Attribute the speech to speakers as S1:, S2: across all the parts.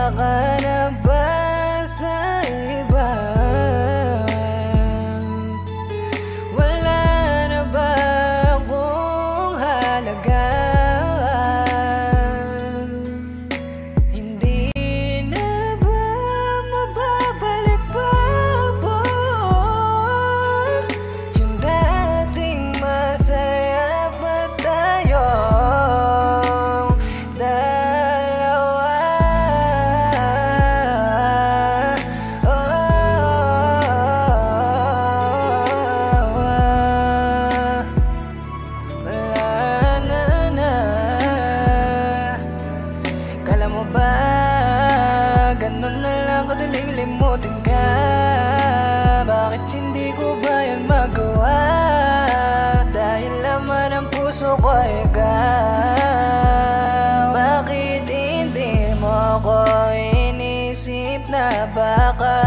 S1: ka na ba sa iba? Wala na ba akong halaga? Hindi na ba mababalik pa po yung dating masaya pa tayong dalawa? Wala na. Kala mo ba ganun na lang kadaling limutin ka? Bakit hindi ko ba yan magawa? Dahil laman ang puso ko ikaw. Bakit hindi mo ko inisip na baka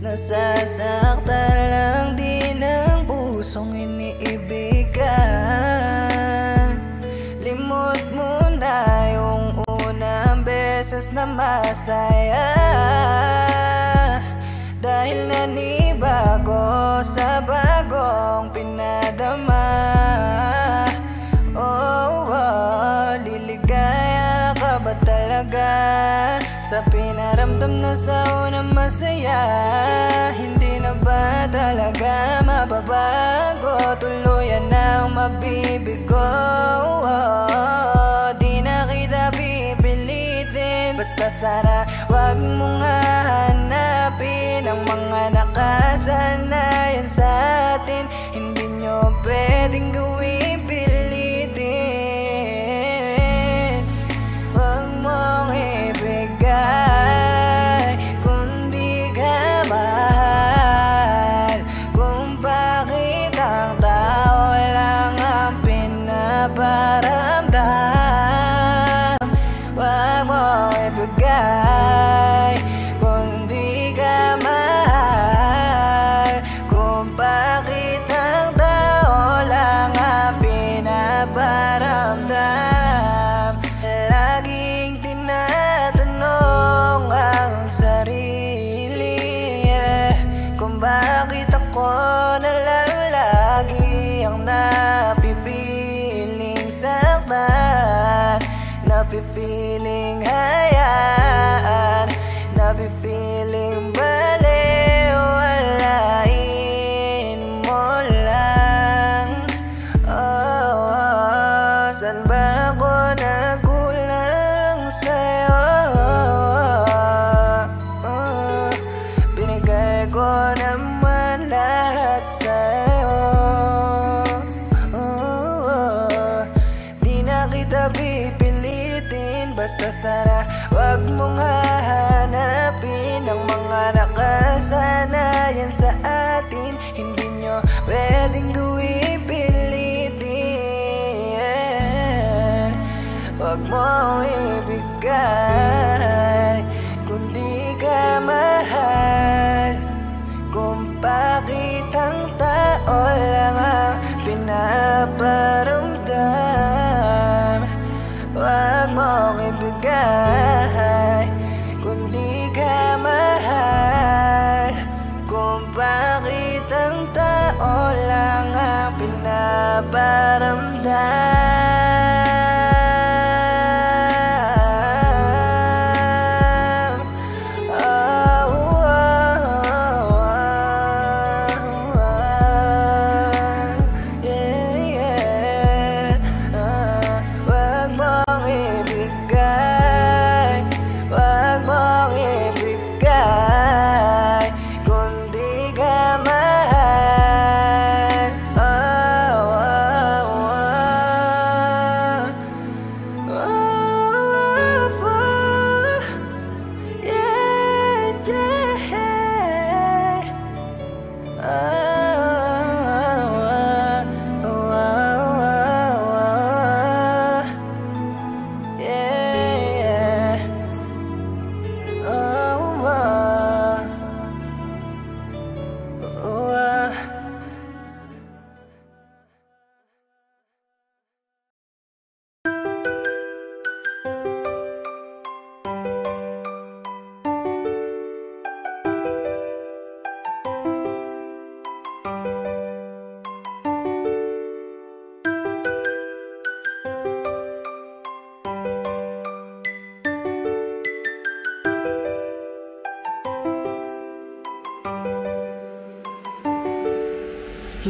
S1: nasasaktan lang din ang pusong iniibig ka? Limot mo na yung unang beses na masaya, dahil nanibago sa bagong pinadama. Liligaya ka ba talaga sa pinaramdam na sa unang masaya? Hindi na ba talaga mababago? Tuluyan ang mabibigo. Di na kita pipilitin, basta sana wag mong hahanapin ang mga nakasanayan sa atin. Hindi nyo pwedeng gawin pilitin. Wag mong ibigay kung di ka mahal, kung bakit ang tao lang ang pinaparamdam. Wag mong ibigay kung di ka mahal, kung bakit ang tao lang ang pinaparamdam. Laging tinatanong ang sarili, kung bakit ako na lang lagi ang napipiling saktan, napipiling hayaan, napipiling balewalain mo lang. San ba ako nagkulang sa'yo? Binigay ko naman lahat sa'yo. Di na kita pipilitin, basta sana wag mong hahanapin ang mga nakasanayan sa atin. Hindi nyo pwedeng gawin pilitin. Wag mong ibigay kung di ka mahal, kung bakit ang tao lang ang pinaparamdam. Wag mong ibigay kung di ka mahal, kung bakit ang tao lang ang pinaparamdam. Wag mong ibigay, wag mong ibigay kung di ka mahal.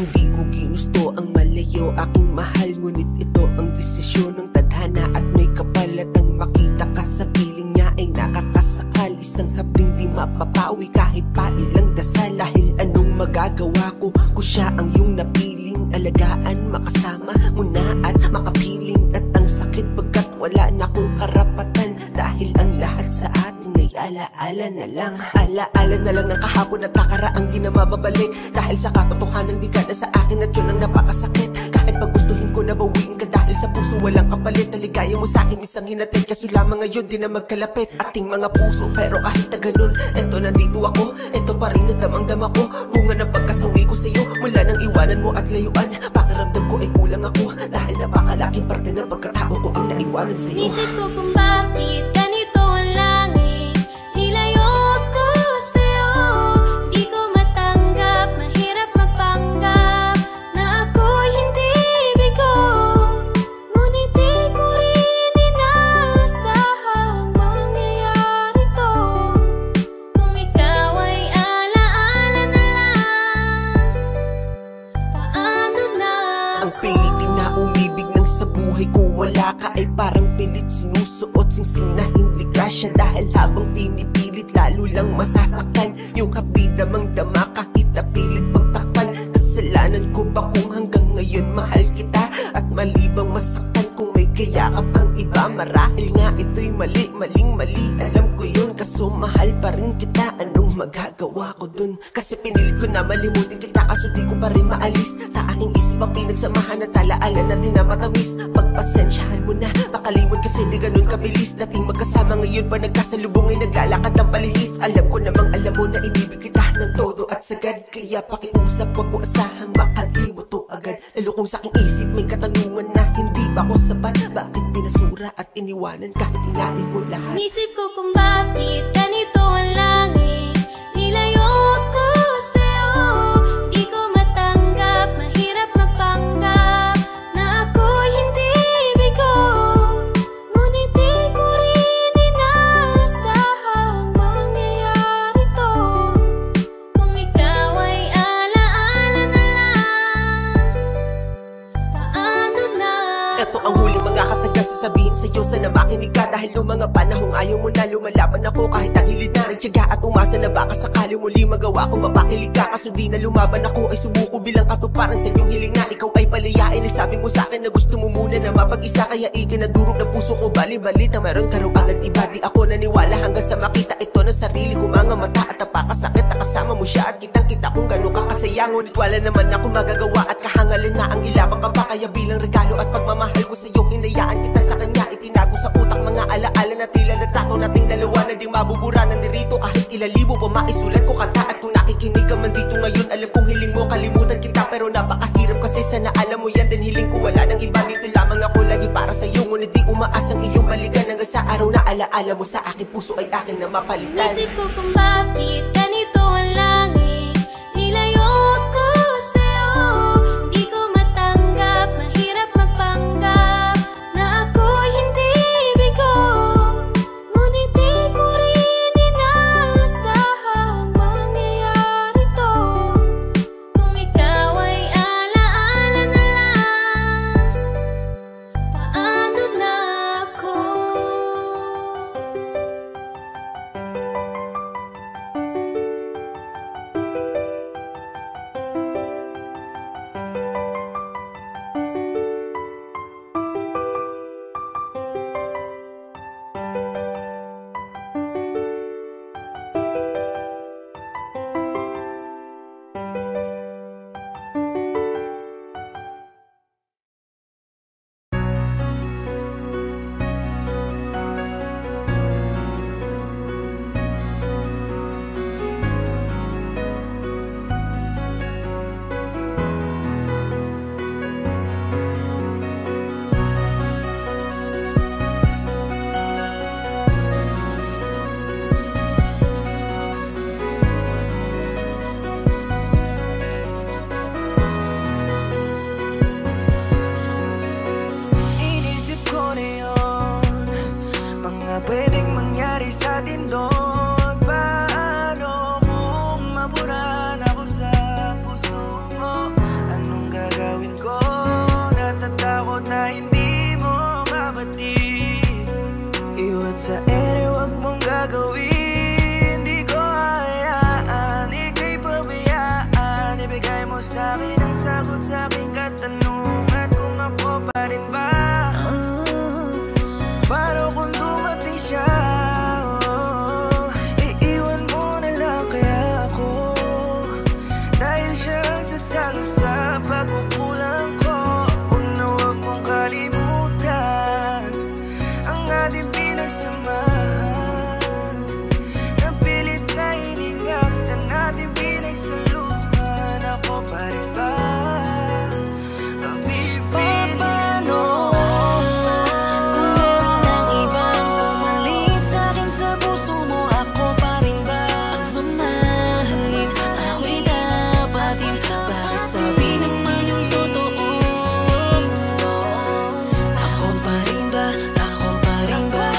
S2: Hindi ko ginusto ang malayo aking mahal, ngunit ito ang desisyon ng tadhana at may kapalatang makita ka sa piling niya ay nakakasakal. Isang hapding di mapapawi kahit pa ilang dasal. Dahil anong magagawa ko kung siya ang iyong napiling alagaan, makasama mo na at makapiling. At ang sakit pagkat wala na akong karapatan, dahil ang lahat sa atin ay alaala na lang. Alaala na lang ng kahapon at nakaraang di na mababalik. Dahil sa katotohanan di ka na sa akin at yun ang napakasakit. Kahit pag gustuhin ko na bawiin ka dahil sa puso walang kapalit. Naligaya mo sa akin isang hinatid, kaso lamang ngayon di na magkalapit ating mga puso. Pero kahit na ganun, eto nandito ako, eto pa rin at damang-dama ko. Bunga ng pagkasawi ko sa'yo mula nang iwanan mo at layuan. Pakiramdam ko ay kulang ako, dahil napakalaking parte ng pagkatao ko ang naiwanan sa'yo.
S3: Isip ko kung bakit ganito ang langit, nilayo ko sa'yo. Di ko matanggap, mahirap magpanggap na ako'y hindi bigo. Ngunit di ko rin inaasahang mangyayari to. Kung ikaw ay alaala na lang, paano na
S2: ang pilitin na umibig nang sa buhay ko wala ka ay parang pilit sinusuot singsing na hindi kasya. Dahil habang pinipilit lalo lang masasaktan yung hapdi damang-dama kahit napilit pagtakpan. Kasalanan ko ba kung hanggang ngayon mahal kita at malibang masaktan kung may kayakap ang iba? Marahil nga ito'y mali, maling-mali, alam ko yun, kaso mahal pa rin kita. Anong magagawa ko dun? Kasi pinilit ko na malimutin kita, kaso di ko pa rin maalis sa aking isip ang pinagsamahan at alaala natin na matamis. Pagpasensyahan mo na, makalimot kasi di ganun kabilis. Dating magkasama ngayon pa nagkasalubong ay naglalakad ng palihis. Alam ko namang alam mo na inibig kita ng todo at sagad, kaya pakiusap wag mo asahang makalimot to agad. Lalo kung sa aking isip may katanungan na hindi ba ako sapat? Bakit binasura at iniwanan kahit inamin ko lahat?
S3: Isip ko kung bakit ganito ang langit, nilayo ko sa'yo. Di ko matanggap, mahirap magpanggap na ako'y hindi bigo. Ngunit di ko rin inaasahang mangyayari to. Kung ikaw ay alaala na lang, paano na
S2: Ito ang huling mga katagang sasabihin sa'yo, sana makinig ka. Dahil nung mga panahong ayaw mo na, lumalaban ako kahit tagilid na rin tiyaga at umasa na baka sakali muli magawa ko mapakilig ka. Kaso di na lumaban ako ay sumuko bilang katuparan sa iyong hiling na ikaw ay palayain. Nagsabi mo sa akin na gusto mo muna na mapag-isa, kaya ikinadurog ng puso ko bali-balita meron ka raw agad iba. Di ako naniwala hanggang sa makita ito ng sarili ko mga mata at napakasakit na kasama mo siya at kitang-kita kung gano'n ka kasaya. Ngunit wala naman ako magagawa at kahangalan na ang ilabang ka pa, kaya bilang regalo at pagmamahal ko sa iyo hinayaan kita sa kanya. Itinago sa utak mga alaala na tila litrato nating dalawa na di mabubura na nirito. Kahit ilalibo pa maisulat ko kanta at kung nakikinig ka man dito ngayon, alam kong hiling mo kalimutan kita, pero napakahirap kasi sana alam mo yan din. Hiling ko wala nang iba, dito lamang ako lagi para sa iyo. Ngunit di umaasang iyong balikan hanggang sa araw na alaala mo sa akin, puso ay akin na mapalitan.
S3: Isip ko kung bakit ganito ang langit, nilayo ko sa'yo. Di ko matanggap, mahirap magpanggap na ako'y hindi bigo. Ngunit di ko rin inaasahang mangyayari to. Kung ikaw ay alaala na lang, paano na ako?
S1: pwedeng mangyari sa atin doon? Paano kung maburan ako sa puso mo? Ano Takot sa ere, wag mong gagawin. Di ko hayaan, ika'y pabayaan. Ibigay mo sa'kin ang sagot sa aking katanungan, kung ako pa rin ba? Paano kung dumating siya? Iiwan mo na lang kaya ako, dahil siya ang sasalo sa pagkukulang ko. Huwag na huwag mong kalimutan ang ating pinagsamahan. Napilit na iningatan natin pinagsaluhan. Ako pa rin ba ang pipiliin mo? Kung meron ang ibang pumalit sa'kin sa puso mo, ako pa rin ba ang mamahalin? Ako'y dapatin, bakit sabi naman yung totoo? Ako pa rin ba? Ako pa rin ba?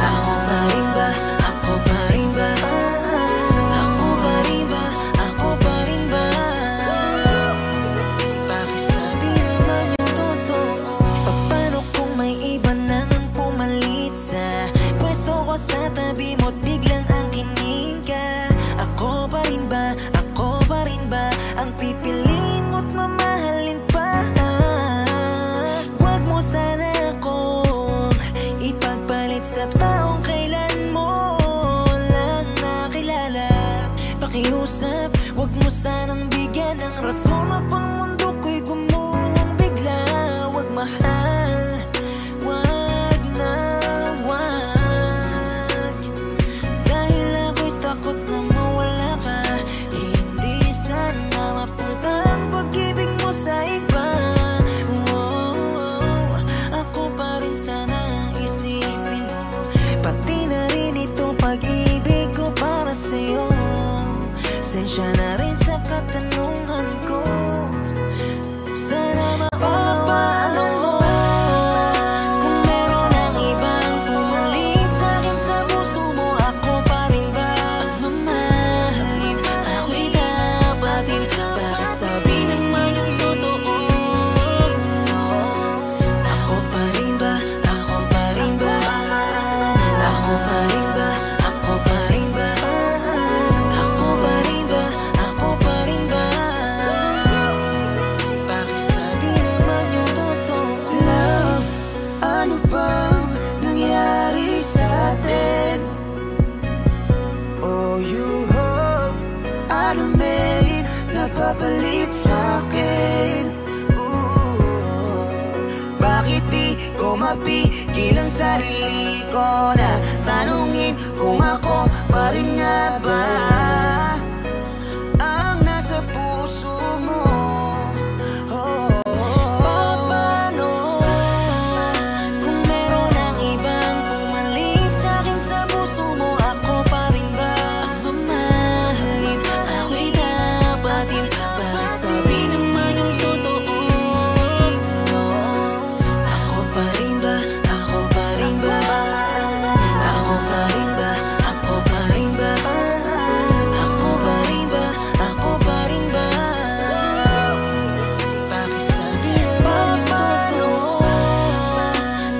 S1: Ako pa rin ba? Ako pa rin ba? Ako pa rin ba? Ako pa rin ba? Bakit sabi naman yung totoo? Paano kung may iba nang pumalit sa pwesto ko sa tabi mo't biglang ang kinig ka? Ako pa rin ba? Ako pa rin ba ang pipiliin mo't mamahalin pa? Huwag mo sana akong ipagpalit sa taong kailan mo lang nakilala. Pakiusap, huwag mo sanang bigyan ng rason upang mundo ko'y gumuhong bigla. Huwag mahal, huwag na huwag, dahil ako'y takot na mawala ka. Hindi sana mapunta ang pag-ibig mo sa iba. Ako pa rin sana ang isipin mo, pati na rin itong pag-ibig ko para sa'yo. Sensya na rin sa katanungan ko, sana maunawaan mo. Kung meron ang ibang pumalit sa'kin sa puso mo, ako pa rin ba ang mamahalin? Ako'y dapatin, bakit sabi naman yung totoo? Ako pa rin ba? Ako pa rin ba? Ako pa rin ba? Ako pa rin ba? Ako pa rin ba? Ako pa rin ba? Bakit sabi naman yung totoo? Love, ano bang nangyari sa atin? Oh, you hope, ano may napapalit sa'kin? Bakit di ko mapigil ang sarili ko na tanungin kung ako pa rin nga ba ang nasa puso mo? Paano kung meron ang ibang pumalit sa'kin sa puso mo? Ako pa rin ba ang mamahalin? Ako'y dapatin, bakit sabi naman yung totoo? Ako pa rin ba? Ako pa rin ba? Ako pa rin ba? Ako pa rin ba? Ako pa rin ba? Ako pa rin ba? Bakit sabi naman yung totoo?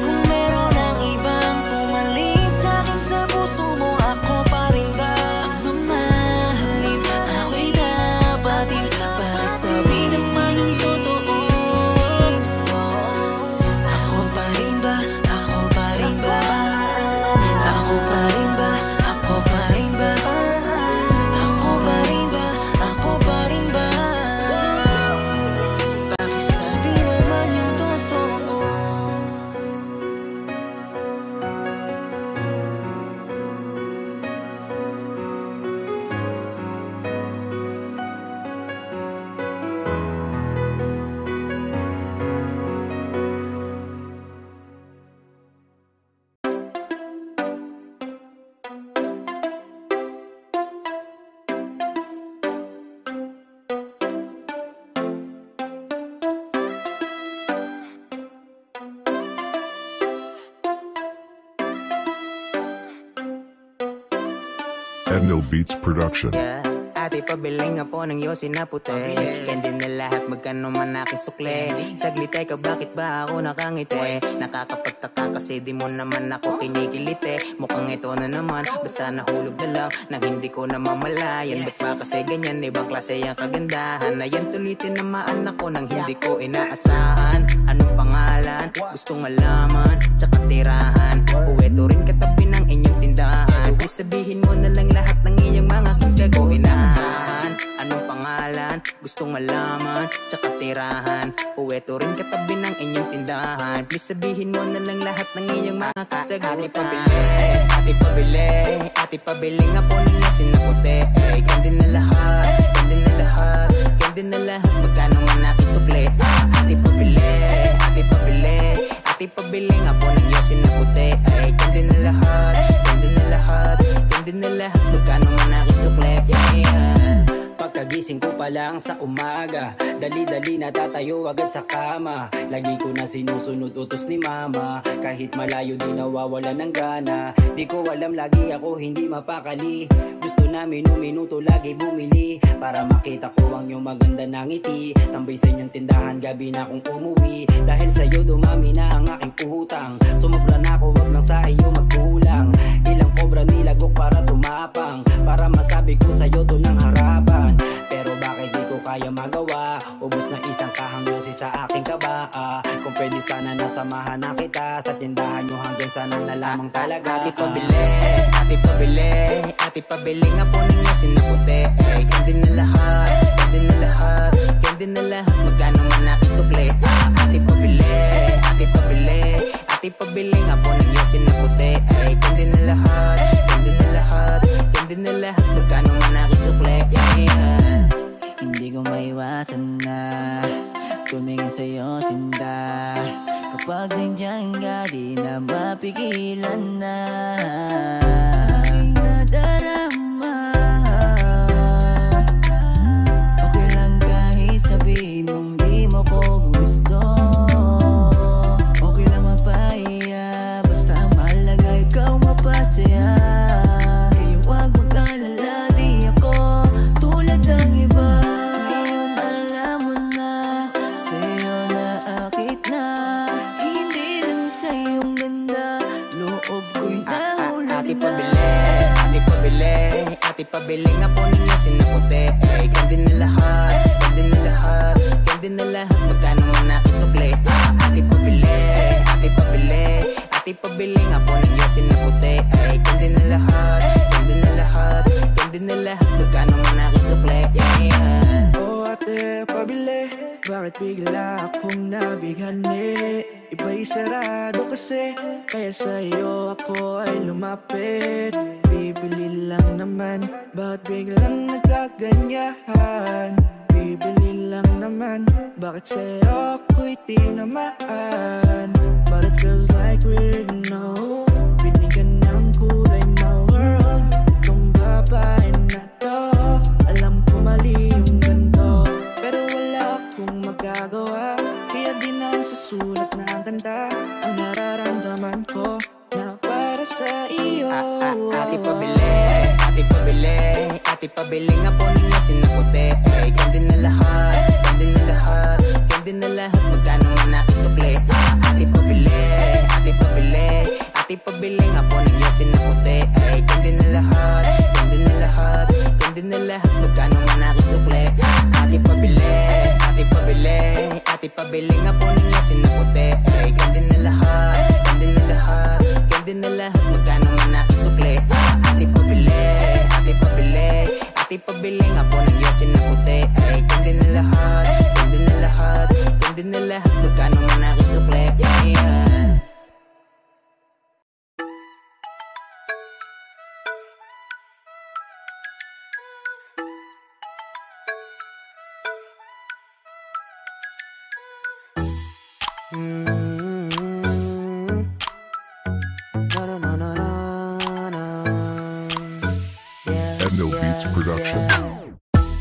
S1: Kung meron ang ibang pumalit sa'kin sa puso mo, ako pa rin ba ang mamahalin? Ako'y dapatin, bakit sabi naman yung totoo? Ako pa rin ba? Ako pa rin ba? Ako pa rin ba? Ako pa rin ba? Ako pa rin ba? Ako pa rin ba? Bakit sabi naman yung totoo?
S4: Edno Beats Production.
S2: Yeah, I
S4: Ate pabiling nga po ng yosin na puti. Candy na lahat magkano man aking sukle. Saglit ka bakit ba ako nakangiti? Nakakapagtaka kasi di mo naman ako kinikiliti. Mukhang ito na naman, basta nahulog na lang nang hindi ko na mamalayan. Ba't ba kasi ganyan, ibang klase yung kagandahan. Ayan tulitin naman ako nang hindi ko inaasahan. Anong pangalan? Gustong malaman, tsaka tirahan. Uweto rin katabi ng inyong tindahan. Please sabihin mo na lang lahat ng iyong mga kisya ko inaasahan. Anong pangalan? Gustong malaman, tsaka tirahan. Uweto rin katabi ng inyong tindahan. Please sabihin mo na lang lahat ng iyong mga kasagutan. Ate pabili, ate pabili, ate pabili nga po ninyo sinaputi. Candy na lahat, candy na lahat, candy na lahat, magkano man aking sukle. Ate pabili, ate pabili, ate pabili nga po ninyo sinaputi. Candy na lahat, candy na lahat, candy na lahat, magkano man aking sukle.
S5: Pagkagising ko pa lang sa umaga, dali-dali natatayo agad sa kama. Lagi ko na sinusunod utos ni mama, kahit malayo di nawawala ng gana. Di ko alam lagi ako hindi mapakali. Gusto na minuto lagi bumili, para makita ko ang iyong maganda ng ngiti. Tambay sa inyong tindahan gabi na akong umuwi. Dahil sa'yo dumami na ang aking utang. Sumobra na ako, wag lang sa iyo magkulang. Ilang kobra nilagok para tumapang, para masabi ko sa'yo to ng harapan. Pero bakit di ko kaya magawa? Ubus na isang kahang yosi sa aking kaba. Kung pwede sana nasamahan na kita sa tindahan nyo hanggang sana na lamang talaga.
S4: Ate pabili, ate pabili, ate pabili nga po ninyo sinaputi. Candy na lahat, candy na lahat, candy na lahat, magkano man aking sukle. Ate pabili, ate pabili, ate pabili nga po ninyo sinaputi. Candy na lahat, candy na lahat, candy na lahat, magkano man aking sukle.
S1: Hindi ko maiwasan na tumingin sa'yo sinda. Kapag nandiyan ka di na mapigilan na aking nadarama. Okay lang kahit sabihin mong di mo ko gusto. Okay lang mapaiya, basta ang mahalaga ikaw mapasaya. Kaya wag mag-alala, di ako tulad ng iba. Ngayon alam mo na, sa'yo na akit na. Hindi lang sa iyong ganda, loob ko'y nahulog
S4: Ate
S1: na.
S4: pabili, ate pabili, ate pabili nga po ninyo sinaputi. Candy na lahat, candy na lahat, candy na lahat, magkano man aking sukle. Ate pabili, ate pabili, ate pabili nga po ninyo sinaputi. Candy na lahat, candy na lahat, candy na lahat, magkano man aking sukle.
S1: Oh ate pabili, bakit bigla akong nabighani? Iba'y sarado kasi, kaya sa'yo ako ay lumapit. Bibili lang naman, bakit biglang nagkaganyahan? Bibili lang naman, bakit sa'yo ako'y tinamaan? But it feels like we're no, binigyan ng kulay na world. Itong babae na to, alam ko mali yung ganito, pero wala akong magagawa. Kaya di na susulat na ang ganda ang nararamdaman ko na para sa iyo.
S4: Ate pabili, ate pabili, ate pabili nga po ninyo sinaputi. Candy na lahat, candy na lahat, candy na lahat, magkano man aking sukle. Ate pabili, ate pabili, ate pabili nga po ninyo sinaputi. Candy na lahat, candy na lahat, candy na lahat, magkano man aking sukle. Ate pabili, ate pabili, ate pabili nga po ninyo sinaputi. Candy na lahat, candy na lahat, candy na lahat, magkano man aking sukle. Ate pabili, ate pabili, ate pabili nga po ninyo sinaputi. Candy na lahat, candy na lahat, candy na lahat, magkano man aking sukle.
S6: Endo Beats Production.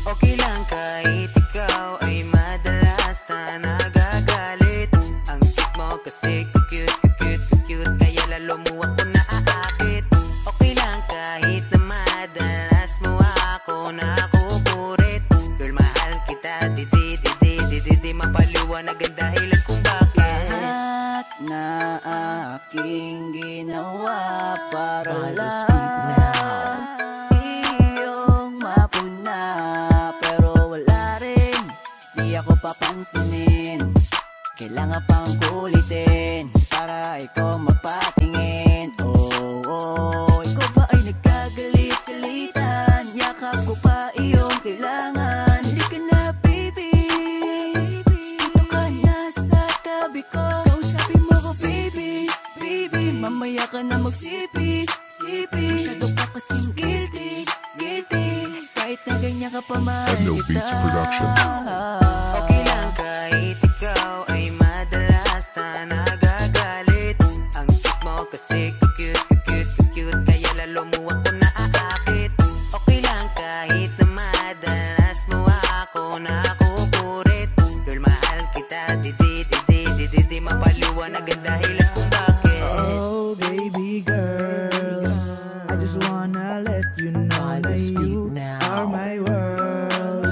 S4: Okay lang kahit ikaw ay madalas na nagagalit. Ang cute mo kasi cute, kaya lalo mo ako naaakit. Okay lang kahit na madalas mo ako nakukulit.
S6: para lang iyong mapuna. Pero wala rin, di ako papansinin. Kailangan pang kulitin para ikaw mapatingin. Ikaw ba ay nagkagalit-galitan? Yakap ko pa iyong kailangan. Halika na baby, dito ka na sa tabi ko. Kausapin mo ko baby, baby. Mamaya ka na magsipi, sipi. Masyado pa kasing guilty, guilty. Kahit na ganyan ka pa mahal kita.
S4: Okay lang kahit ikaw ay madalas na nagagalit. Ang cute mo kasi cute, kaya lalo mo ako naaakit. Okay lang kahit na madalas mo ako nakukurit. Girl, mahal kita, di mapaliwanag ang dahilan kung bakit.
S7: Oh baby girl, I just wanna let you know that you are my world.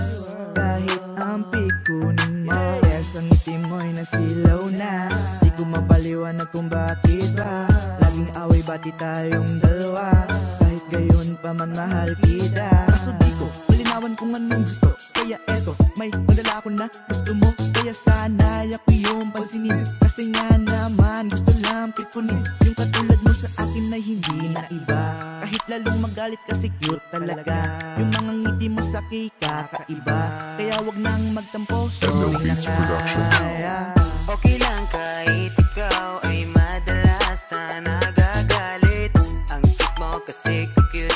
S7: Kahit ang pikunin mo, yes, ang ngiti mo'y nasilaw na. Di ko mapaliwanag kung bakit ba laging away bati tayong dalawa. Kahit gayon pa man mahal kita. Kaso di ko malinawan kung anong gusto. Kaya eto, may madala ko na gusto mo. Kaya sana ako yung pansinin. Kasi nga naman gusto lang pikunin. Yung katulad mo sa akin ay hindi na iba. Kahit lalong magalit kasi cute talaga. Yung mga ngiti mo sa akin kakaiba. Kaya wag nang magtampo, sorry na kaya.
S4: Okay lang kahit ikaw ay madalas na nagagalit. Ang cute mo kasi cute,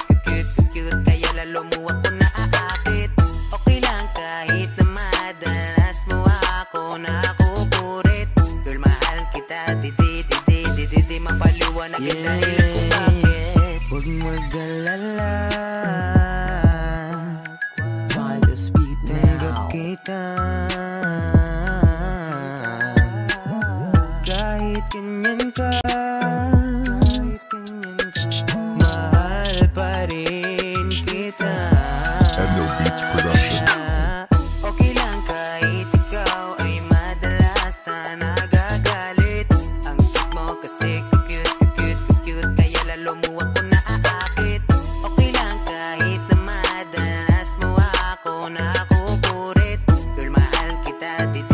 S4: kaya lalo mo ako naaakit. Okay lang kahit na madalas mo ako nakukurit. Girl, mahal kita, di mapaliwanag ang dahilan kung bakit.
S6: Huwag mag-alala, tanggap kita. Kahit ganyan ka, mahal pa rin kita.
S4: Okay lang kahit ikaw ay madalas na nagagalit. Ang cute mo kasi cute, kaya lalo mo ako naaakit. Okay lang kahit na madalas mo ako nakukurit. Girl, mahal kita, di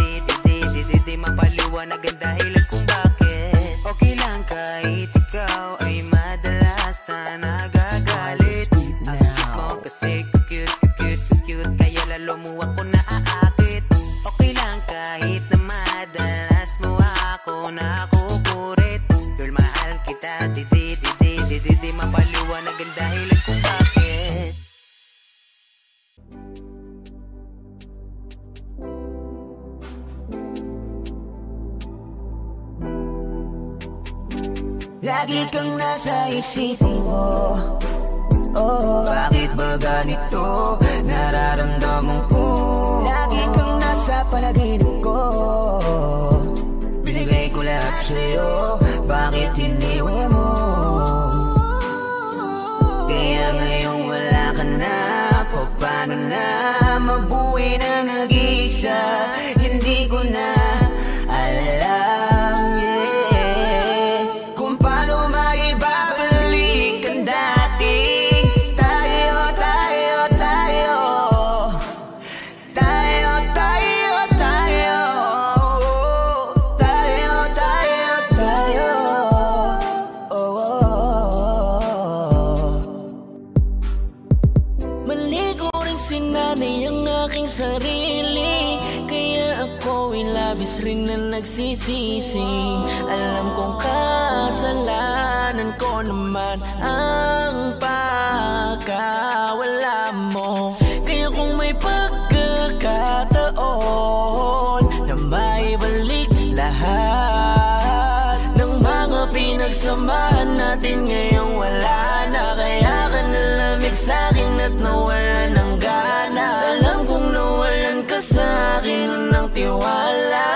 S4: mapaliwanag ang dahilan kung bakit. Okay lang kahit ikaw ay madalas na nagagalit. Ang cute mo kasi cute, kaya lalo mo ako naaakit. Okay lang kahit na madalas mo ako nakukurit. Girl, mahal kita, di mapaliwanag ang dahilan kung bakit.
S6: Lagi kang nasa isipin ko. Bakit ba ganito nararamdaman ko? Lagi kang nasa panaginip ko. Binigay ko lahat sa'yo, bakit iniwan mo? Kaya ngayong wala ka na, paano na mabuhay na nag-iisa? Hindi ko na alam, kung paano maibabalik ang dating tayo. Mali ko rin sinanay ang aking sarili, kaya ako'y labis rin na nagsisisi. Alam kong kasalanan ko naman ang pagkawala mo. Kaya kung may pagkakataon na maibalik lahat ng mga pinagsamahan natin, ngayong wala na. Kaya ka nalamig sa'kin at nawala ng gana. Alam kong nawalan ka sa'kin ng tiwala.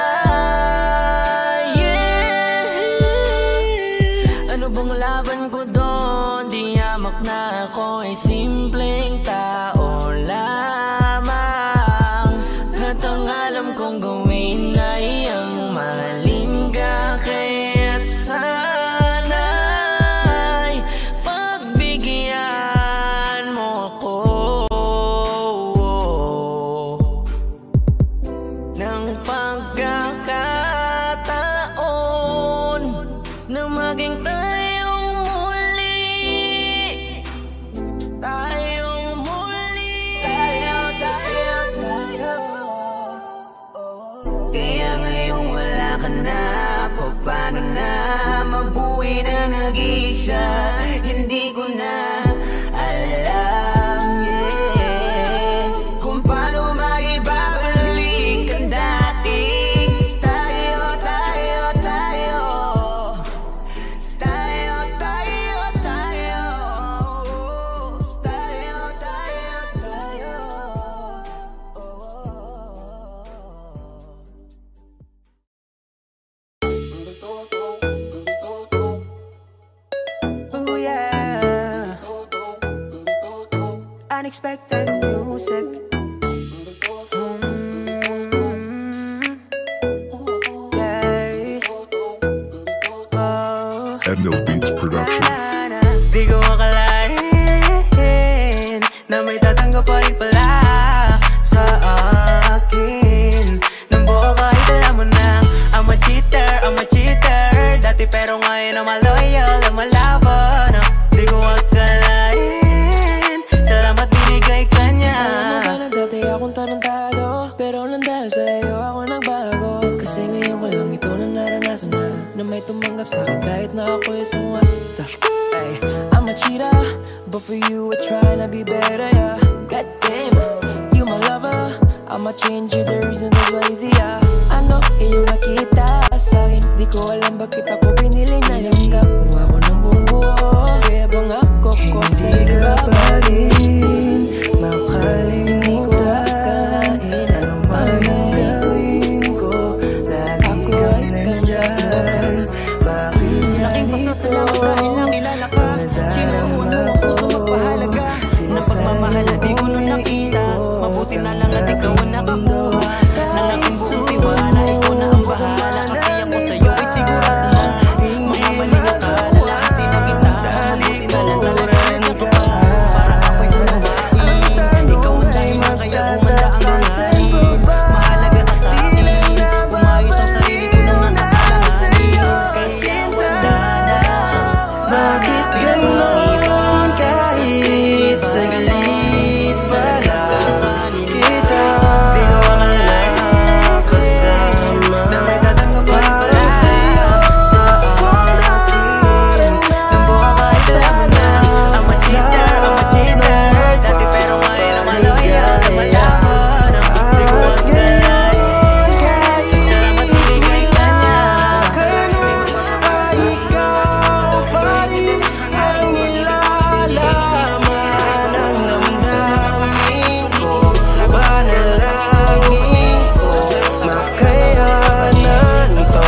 S6: Ano bang laban ko doon? Di yamak na ako ay simpleng tao lamang. At ang alam kong gawin ay ang mahalin ka. Kaya't sana'y nag-iisa, hindi ko na alam, yeah, kung paano maibabalik ang dating tayo, tayo, tayo, tayo, tayo, tayo, tayo, tayo, tayo.
S1: Oh yeah, unexpected music. Yeah. Oh.
S8: Edno Beats Production.
S1: Di ko akalain na may tatanggap pa rin pala sa akin ng buo kahit alam mo na I'm a cheater, I'm a cheater. Dati pero ngayon I'm a loyal, I'm a lover na. Di ko akalain, salamat binigay ka niya. Alam mo na dati akong tarantado, pero lang dahil sa'yo ako nagbago. Kasi ngayon ko lang ito na naranasan na may tumanggap sa'kin kahit na ako yung sumwata. Ay, I'm a cheater, but for you I try na be better, yeah. God damn, you my lover, I'ma change you, the reason is why easy, yeah. Ano, iyong nakita sa'kin, di ko alam bakit ako pinili na yanggap mo ako ng buong buo. Kaya bang ako ko sa iba pa rin makalimutan, ano man ang gawin ko, lagi kang nandyan. Bakit
S6: Laking pasasalamat dahil nakilala ka, kinukuha mo ang puso magpahalaga na pagmamahal na di ko nun nakita. Mabuti na lang at ikaw ang nakakuha ng aking buong tiwala. Ikaw na ang bahala kasi ako sa'yo ay sigurado na mga maling akala lahat din na kita. Mabuti na lang talaga nandiyan ka pa para ako'y unawain. Ikaw ang dahilan kaya gumanda ang hangarin. Mahalaga ka sa akin, umayos ang sarili ko na nasa kalanganin. Kaya wala na.
S1: bakit ganon kahit saglit pa lang kita kasama na may tatanggap pa rin pala sa akin ng buo kahit alam mo na I'm a cheater, I'm a cheater. Dati pero ngayon I'm a loyal, I'm a lover na. Di ko akalain, salamat binigay ka niya. Ay ikaw pa rin ang nilalaman ang damdamin ko. Panalangin ko makayanan to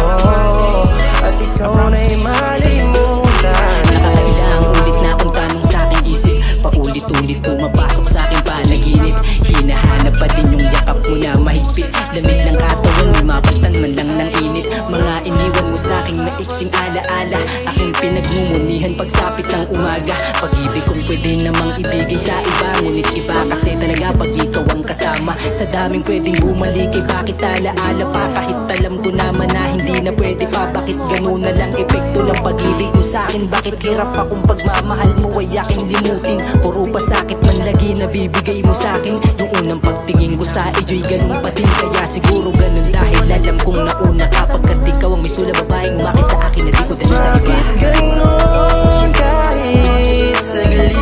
S1: at ikaw na'y malimutan.
S6: Nakakailang ulit na akong tanong sa aking isip, paulit-ulit pumapasok sa aking panaginip. Hinahanap pa din yung yakap mo na mahigpit, lamig ng katawan, may mapagtan man lang ng init. Mga iniwan mo sa aking maiksing alaala, aking pinagmumunihan pagsapit ng umaga. Pag-ibig kong pwede namang ibigay sa iba, ngunit iba kasi talaga pag ikaw ang kasama. Sa daming pwedeng bumalik ay bakit alaala pa, kahit alam ko naman na hindi na pwede pa. Bakit ganun na lang epekto ng pag-ibig mo sa akin? Bakit hirap akong pagmamahal mo ay aking limutin? Puro pa sakit man lagi na bibigay mo sa akin. Yung unang pagtingin ko sa iyo'y ganun pa din, kaya siguro ganun dahil alam kong nauna ka. Pagkat ikaw ang may sula babaeng umakin sa akin na di ko dala sa iba.
S1: Bakit ganon kahit saglit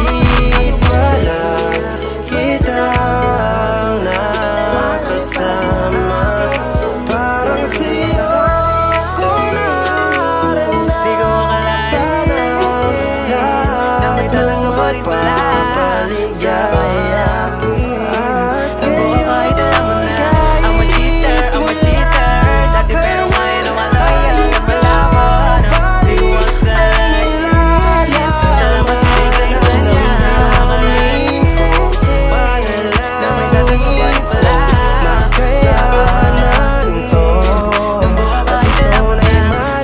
S1: pa lang kitang nakasama? Parang sa'yo ko naranasan. Di ko akalain na may tatanggap pa rin pala sa akin. Ang buo kahit alam mo na I'm a cheater, I'm a cheater. Dati pero ngayon I'm a loyal, I'm a lover na. Di ko akalain, salamat binigay ka niya. Na may tatanggap pa rin pala sa akin to. Ang buo kahit alam mo na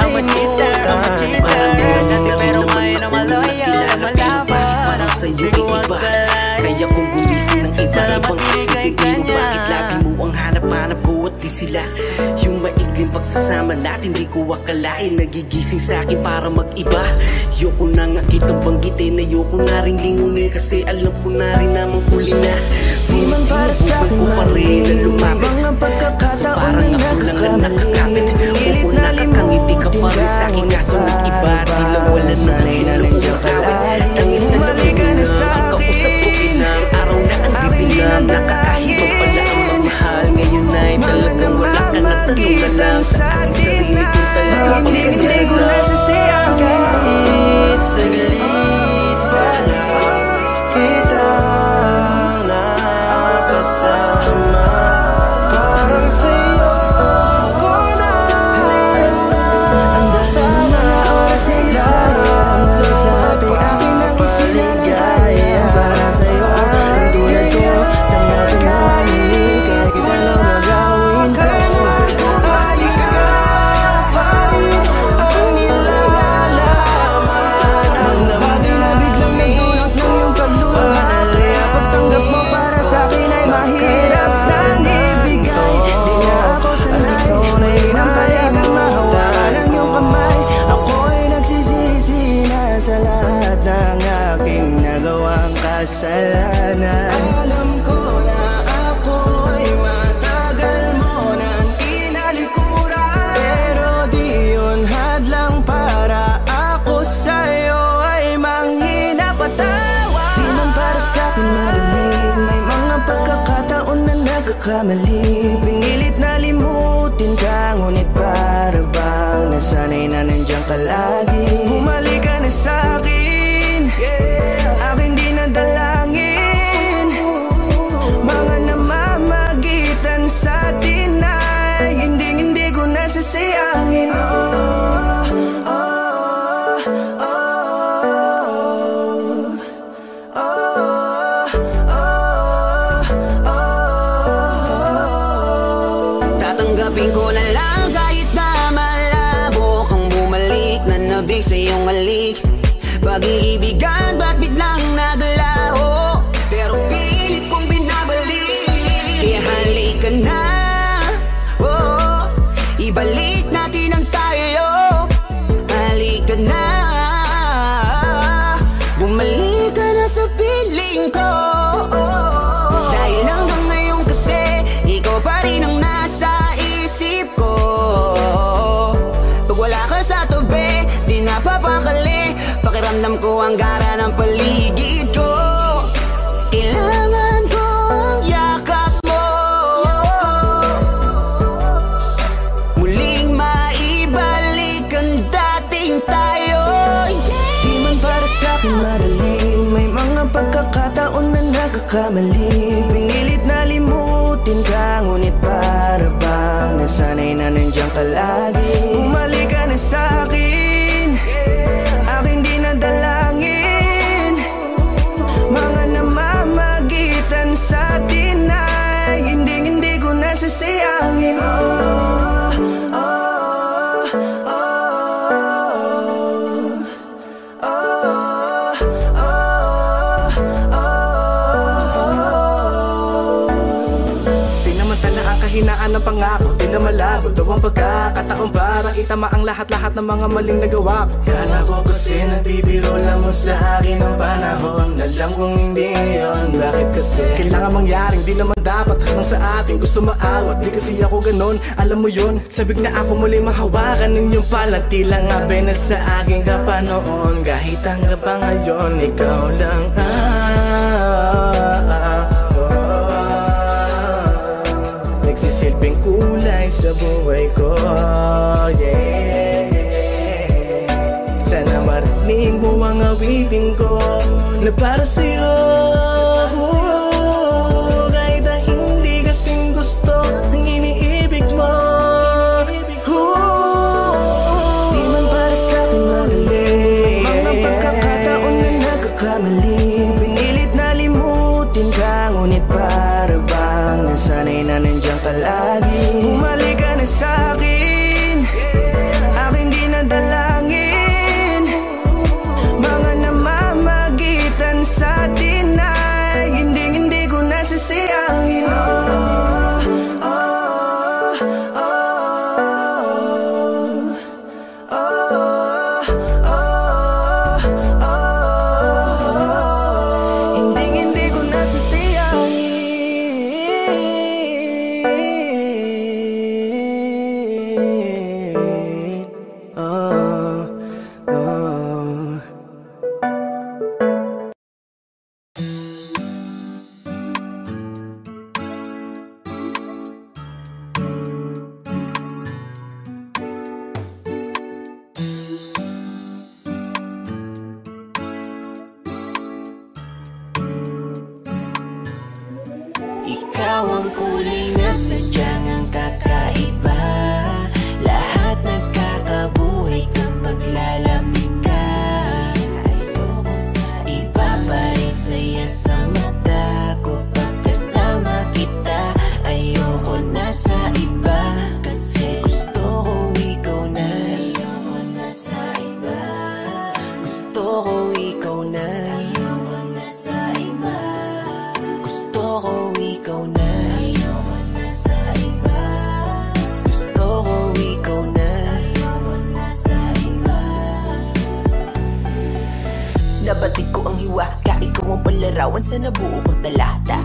S1: I'm a cheater, I'm a cheater. Dati pero ngayon I'm a loyal, I'm a lover na. Di ko akalain,
S6: Kaya kung gumising ng iba,
S1: salamat
S6: ibang
S1: binigay
S6: isipin
S1: ka
S6: mo
S1: niya.
S6: bakit labi mo ang hanap-hanap ko at di sila yung maigli
S8: matinding pagsasama natin. Di ko akalain nagigising sa akin para mag-iba. Ayoko na nga kitang banggitin, ayoko na rin lingunin, kasi alam ko na rin namang huli na.
S7: Di man para sa akin mali, may mga pagkakataon na nagkakamali. Pilit na
S8: nakakangiti ka pa rin sa akin, kaso nag-iba. Tila wala na nandiyan ka lagi. Bumalik ka na sa akin, araw na ang dibilang, nakakahibang pala ang mamahal. Ngayon ay talagang wala ka na, tanong na lang sa aking sarili kung talaga
S7: hindi ko nasasayang kahit
S8: saglit pa lang kitang nakasama. Parang sa'yo ko na ang dahil na oras na nasayang sa ating aking ang isinaligaya. Para sa'yo ang tulad ko ng aking hali, kahit walang magawin ko. Kasalanan. Alam ko na ako'y matagal mo nang tinalikuran, pero di yun hadlang para ako sa'yo ay manghina patawa. Di man para sa'kin madali, may mga pagkakataon na nagkakamali. Pinilit na limutin ka, ngunit para bang nasanay na nandiyan ka lagi. Bumalik ka na sa'kin, aking di nadalangin. Mga namamagitan sa atin ay hindi ko nasasayangin. Tatanggapin ko na lang kahit na malabo kang bumalik na nabig sa iyong halik. Pag-iibigan ba't biglang naglaho, pero pilit kong binabalik. Kaya halika na, oh, ibalik natin ang tayo. Halika na, bumalik ka na sa piling ko. Dahil hanggang ngayon kasi ikaw pa rin ang nasa isip ko. Pag wala ka sa tabi, di napapakali. Pakiramdam ko ang gara ng paligid ko. Kailangan ko ang yakap mo, muling maibalik ang dating tayo. Di man para sa'kin madali, may mga pagkakataon na nagkakamali. Pinilit na limutin ka, ngunit para bang nasanay na nandiyan ka lagi. Bumalik ka na sa'kin, aking di nadalangin. Mga namamagitan sa atin ay hindi ko nasasayangin. Sinamantala ang kahinaan ng pangako, di na malabo daw ang pagkakataon para itama ang lahat-lahat ng mga maling nagawa ko. Kala ko kasi nabibiro lang mo sa akin ang panahon. Alam kong hindi yun, bakit kasi kailangan mangyaring di naman dapat hanggang sa atin gusto maawat. Di kasi ako ganon, alam mo yun. Sabik na ako muli mahawakan ng iyong palad, tila nga na sa akin ka pa noon. Kahit hanggang pa ngayon, ikaw lang nagsisilbing kulay sa buhay ko, yeah. Sana marinig mo ang awitin ko na para sa'yo, kahit na hindi kasing gusto ng iniibig mo. Di man para sa'kin madali, mga pagkakataon na nagkakamali. Pinilit na limutin ka, ngunit para bang nasanay na nandiyan ka lagi. Bumalik ka na sa'kin, aking di nadalangin. Mga namamagitan sa atin ay hindi ko nasasayangin.
S2: ikaw ang palarawan sa nabuo kong talata.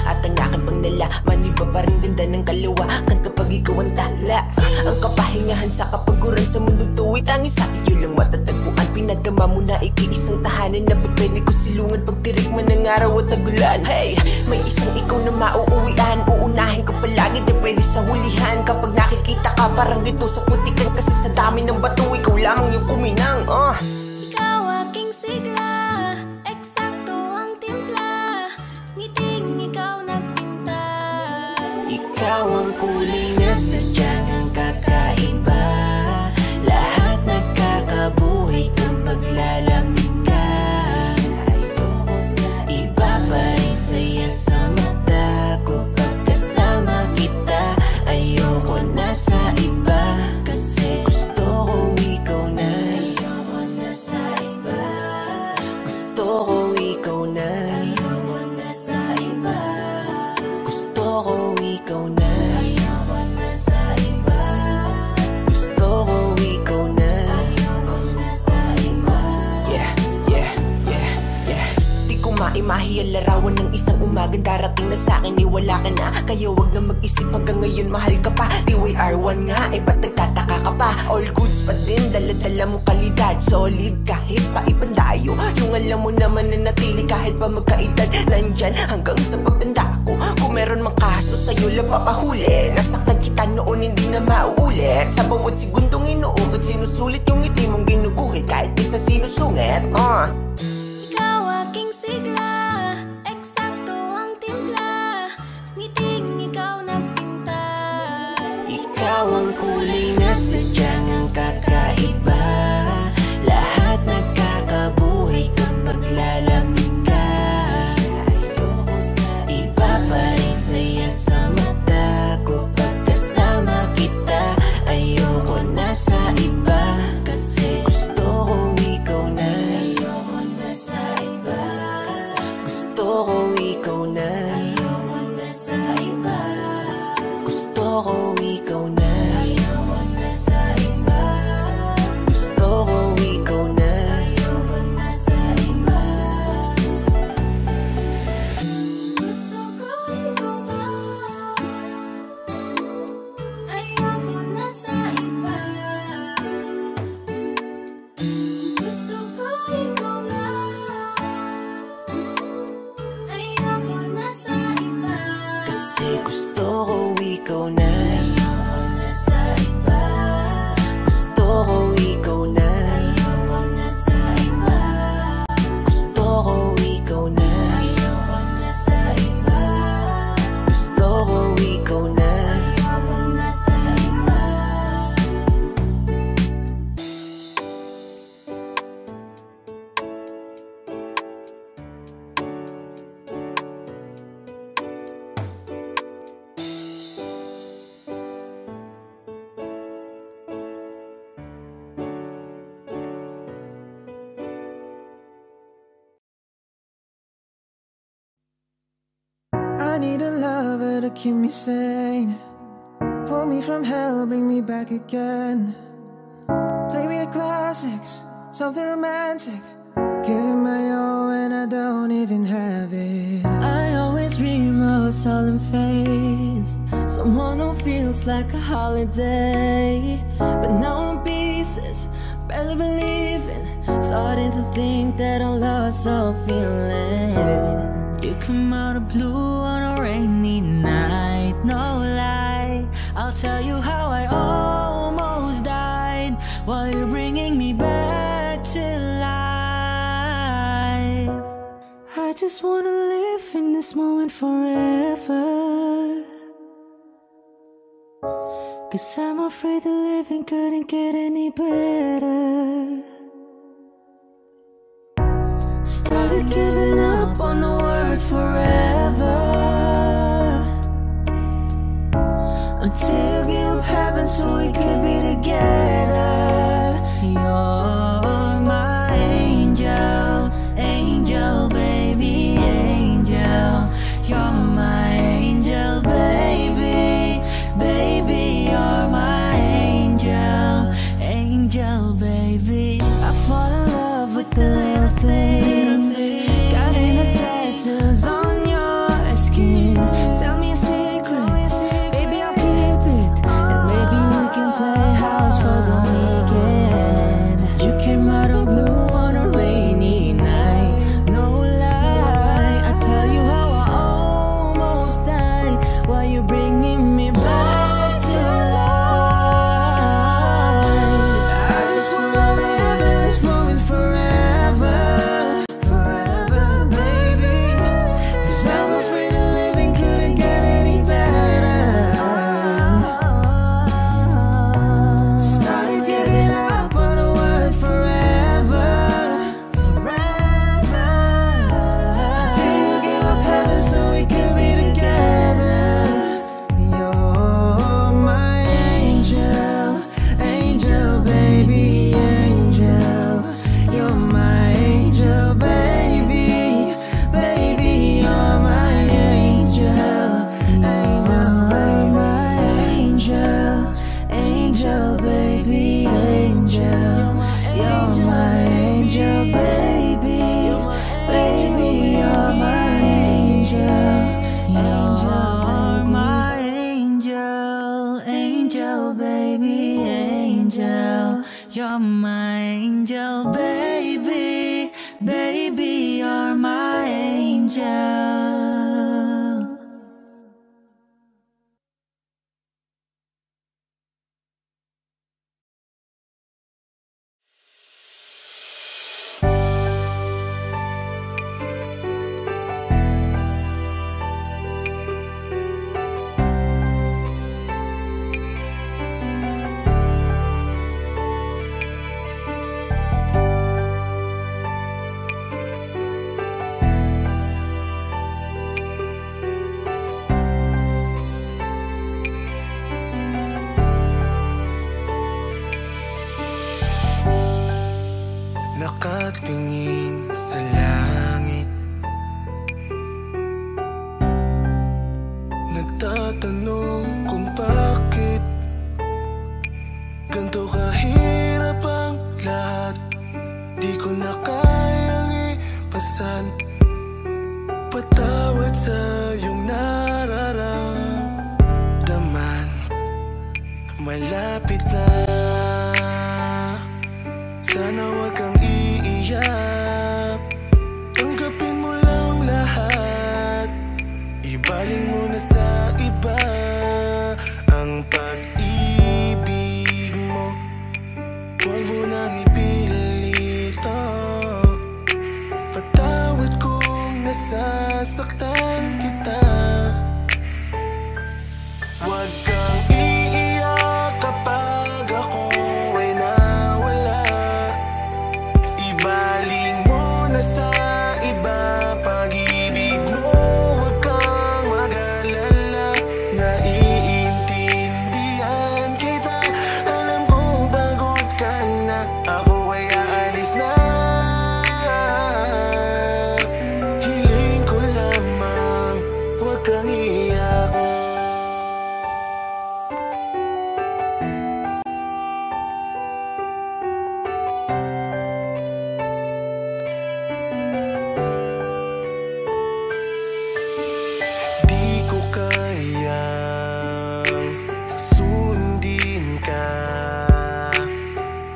S2: At ang aking pangnalaman, iba pa rin ganda ng kalawakan kapag ikaw ang tala. Ang kapahingahan sa kapaguran sa mundong tuwid, tanging sa iyo lang matatagpuan. Pinadama mo na ikiisang tahanan na pwede ko silungan pagtirik man ng araw at tagulan. Hey, may isang ikaw na mauuwian, uunahin ko palagi di pwede sa hulihan. Kapag nakikita ka parang dito sa putikan, kasi sa dami ng bato ikaw lamang yung kuminang.
S3: Ikaw aking sigla, eksakto ang timpla, ngiting ikaw nagpinta.
S2: Ikaw ang kulay na sadyang ang kakaiba, lahat nagkakabuhay kapag lalapit ka. Ayoko sa iba pa rin saya sa mata ko pagkasama kita. Ayoko na sa iba kasi gusto ko ikaw na. Ayoko na sa iba, gusto ko ikaw na. Ayoko na sa iba, gusto ko ikaw na. Ayoko na sa iba, gusto ko ikaw na. Ayoko na sa iba. Yeah, yeah, yeah, yeah. Di ko maimahi ang larawan ng isang umagang darating na sa'kin, wala ka na. Kaya wag na mag-isip hanggang ngayon mahal ka pa. DYR1 nga, ba't nagtataka ka pa? All goods pa din, dala-dala mong kalidad. Solid kahit pa ipandayo, yung alam mo naman na natili kahit pa magkaedad. Nandyan hanggang sa pagtanda ko, kung meron mang kaso sa'yo lang papahuli. Nasaktan kita noon hindi na mauulit. Sa bawat segundong inuukit, sinusulit yung ngiti mong ginuguhit kahit di sa sinusungit.
S3: Ikaw aking sigla, eksakto ang timpla, ngiting ikaw nagpinta.
S2: Ikaw ang kulay na sadyang ang kakaiba, lahat nagkakabuhay kapag lalapit ka. Ayoko sa iba pa rin saya sa mata ko pagkasama kita. Ayoko na sa iba kasi gusto ko ikaw na. Ayoko na sa iba, gusto ko ikaw na. Ayoko na sa iba, gusto ko ikaw na. Ayoko na sa iba, gusto ko ikaw na. Ayoko na sa iba,
S3: Gusto ko ikaw na. Ayoko na sa iba, gusto ko ikaw na. Ayoko na sa iba,
S2: kasi gusto ko ikaw na.
S3: ayoko na sa iba,
S2: Gusto ko ikaw na.
S3: ayoko na sa iba,
S2: Gusto ko ikaw na.
S3: ayoko na sa iba,
S2: Gusto ko ikaw na.
S3: ayoko na sa iba.
S7: I need a lover to keep me sane, pull me from hell, bring me back again. Play me the classics, something romantic, giving my all when I don't even have it. I always dream of a solemn face, someone who feels like a holiday. But now I'm pieces, barely believing, starting to think that I lost all feeling. You come out of blue on a rainy night, no lie. I'll tell you how I almost died while you're bringing me back to life. I just wanna live in this moment forever, 'cause I'm afraid the living couldn't get any better. Started giving up on the word forever, until give up happened so we could be together. You're my angel, angel baby, angel. You're my angel baby, baby, you're my angel, angel baby. I fall in love with the little things,
S6: you're my angel.
S8: Nakatingin sa langit, nagtatanong kung bakit ganito kahirap ang lahat. Di ko na kayang ipasan. Patawad sa iyong nararamdaman. Malapit na, sana wag kang iiyak. Tanggapin mo lang lahat. Ibaling mo na sa iba ang pag-ibig mo. Huwag mo nang ipilito. Patawad kung nasasaktan kita. Huwag kang iiyak kapag ako ay nawala. Ibaling mo na sa iba pag-ibig mo. Huwag kang mag-alala. Naiintindihan kita. Alam kong pagod ka na. Ako ay aalis na. Hiling ko lamang huwag kang iiyak. Di ko kayang sundin ka.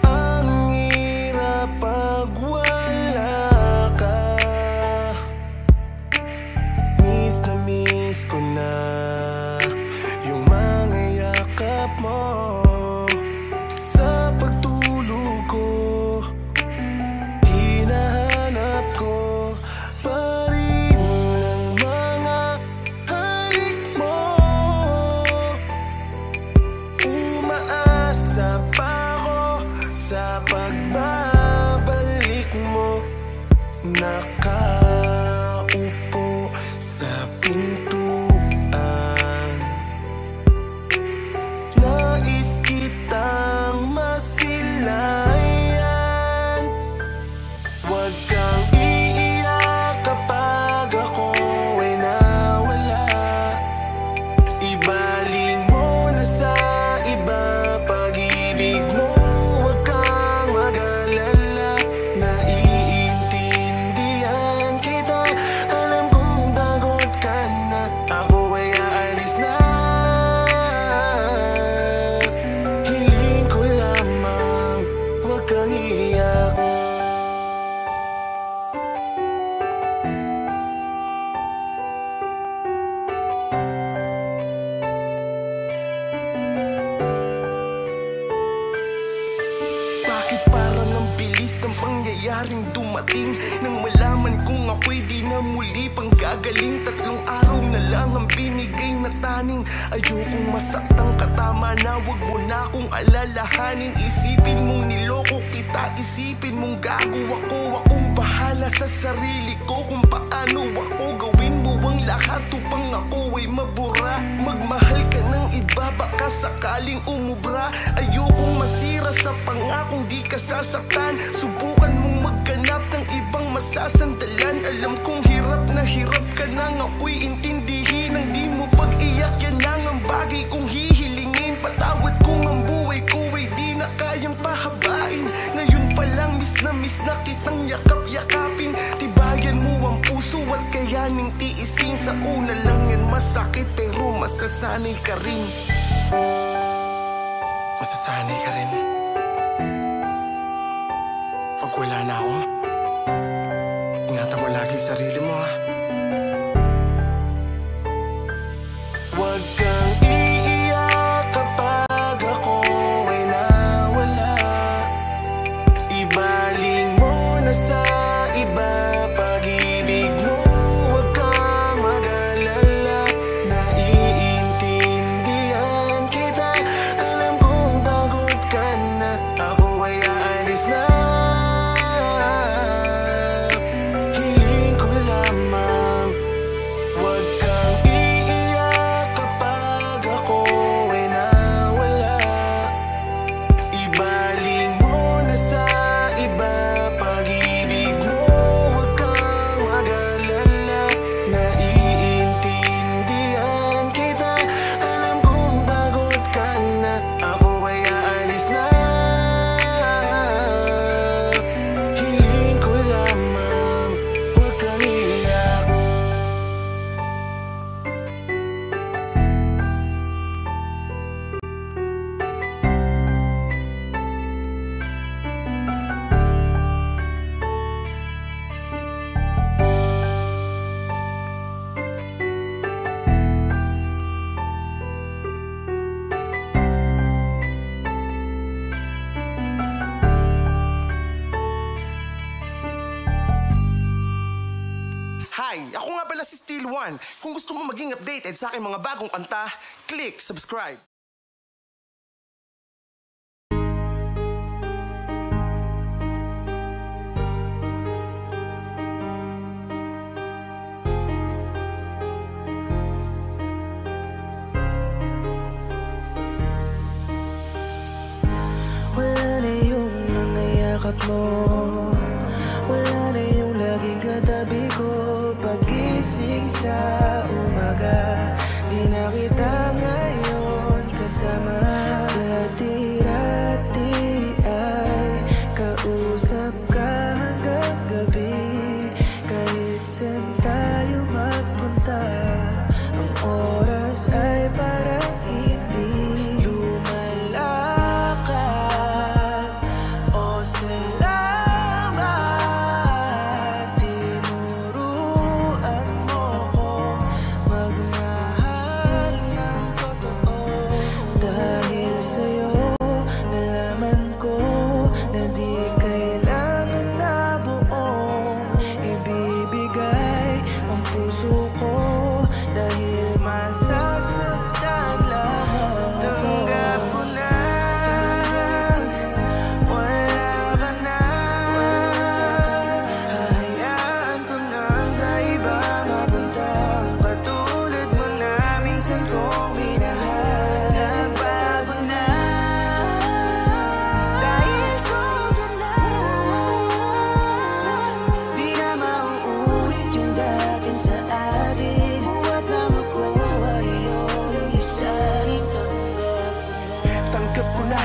S8: Ang hirap pag wala ka. Miss na miss ko na yung mga yakap mo. Sa pagtulog ko, hinahanap ko pa rin ang mga halik mo. Umaasa pa ako sa pagbabalik mo. Nakaupo sa pintuan, nais kitang masilayan. Huwag kang iiyak kapag ako ay nawala. Ibaling mo na sa iba pag-ibig mo. Huwag kang mag-alala. Naiintindihan kita. Alam kong pagod ka na. Ako ay aalis na. Hiling ko lamang huwag kang iiyak. Bakit parang ang bilis ng pangyayaring dumating? Nang malaman kong ako'y di na muli pang gagaling. 3 araw na lang ang binigay na taning. Ayokong masaktang katama na. Huwag mo na akong alalahanin. Isipin mong niloko kita, isipin mong gago ako. Akong bahala sa sarili ko kung paano ako gawin mo ang lahat upang ako ay mabura. Magmahal ka ng iba, baka sakaling umubra. Ayokong masira sa pangakong di ka sasaktan. Subukan mong magganap ng ibang masasandalan. Alam kong hirap na hirap ka nang ako'y intindihin. Ang di mo pag-iyak, yan lang ang bagay kong hihilingin. Patawad kung ang buhay ko ay di na kayang pahabain. Ngayon pa lang miss na kitang yakap-yakapin. Tibayan mo ang puso at kayaning tiisin. Sa una lang yan masakit pero masasanay ka rin. Masasanay ka rin. Pag wala na ako, ingatan mo lagi sarili mo. Huwag kang iiyak kapag ako ay nawala. Ibaling mo na sa iba pag-ibig mo. Huwag kang mag-alala, naiintindihan kita. Alam kong pagod ka na, ako ay aalis na. Hiling ko lamang, huwag kang iiyak kapag ako ay nawala. Ibaling mo na sa iba pag-ibig mo. Huwag kang mag-alala, naiintindihan kita. Alam kong pagod ka na, ako ay aalis na. Hiling ko lamang, huwag kang iiyak. Hi! Ako nga pala si Steel One. Kung gusto mo maging updated sa aking mga bagong kanta, click subscribe.
S7: Wala na yung mga yakap mo, wala na yung laging katabi ko. Pagising sa umaga, di na kita ngayon kasama. Dati-dati ay kausap ka hanggang gabi. Kahit saan tayo magpunta, ang oras ay parang hindi lumalakad. O salamat, tinuruan mo ko magmahal ng totoo. Dahil sa'yo nalaman ko na di kailangan na buong ibibigay ang puso ko. Dahil masasaktan lang, tanggap ko na wala ka na. Hahayaan ko na sa iba mapunta. Katulad mo na minsan kong minahal. Nagbago na dahil sobra na. Di na mauulit yung dating sa atin. Buhat lang ako ay iyong isarin.
S8: Tanggap ko na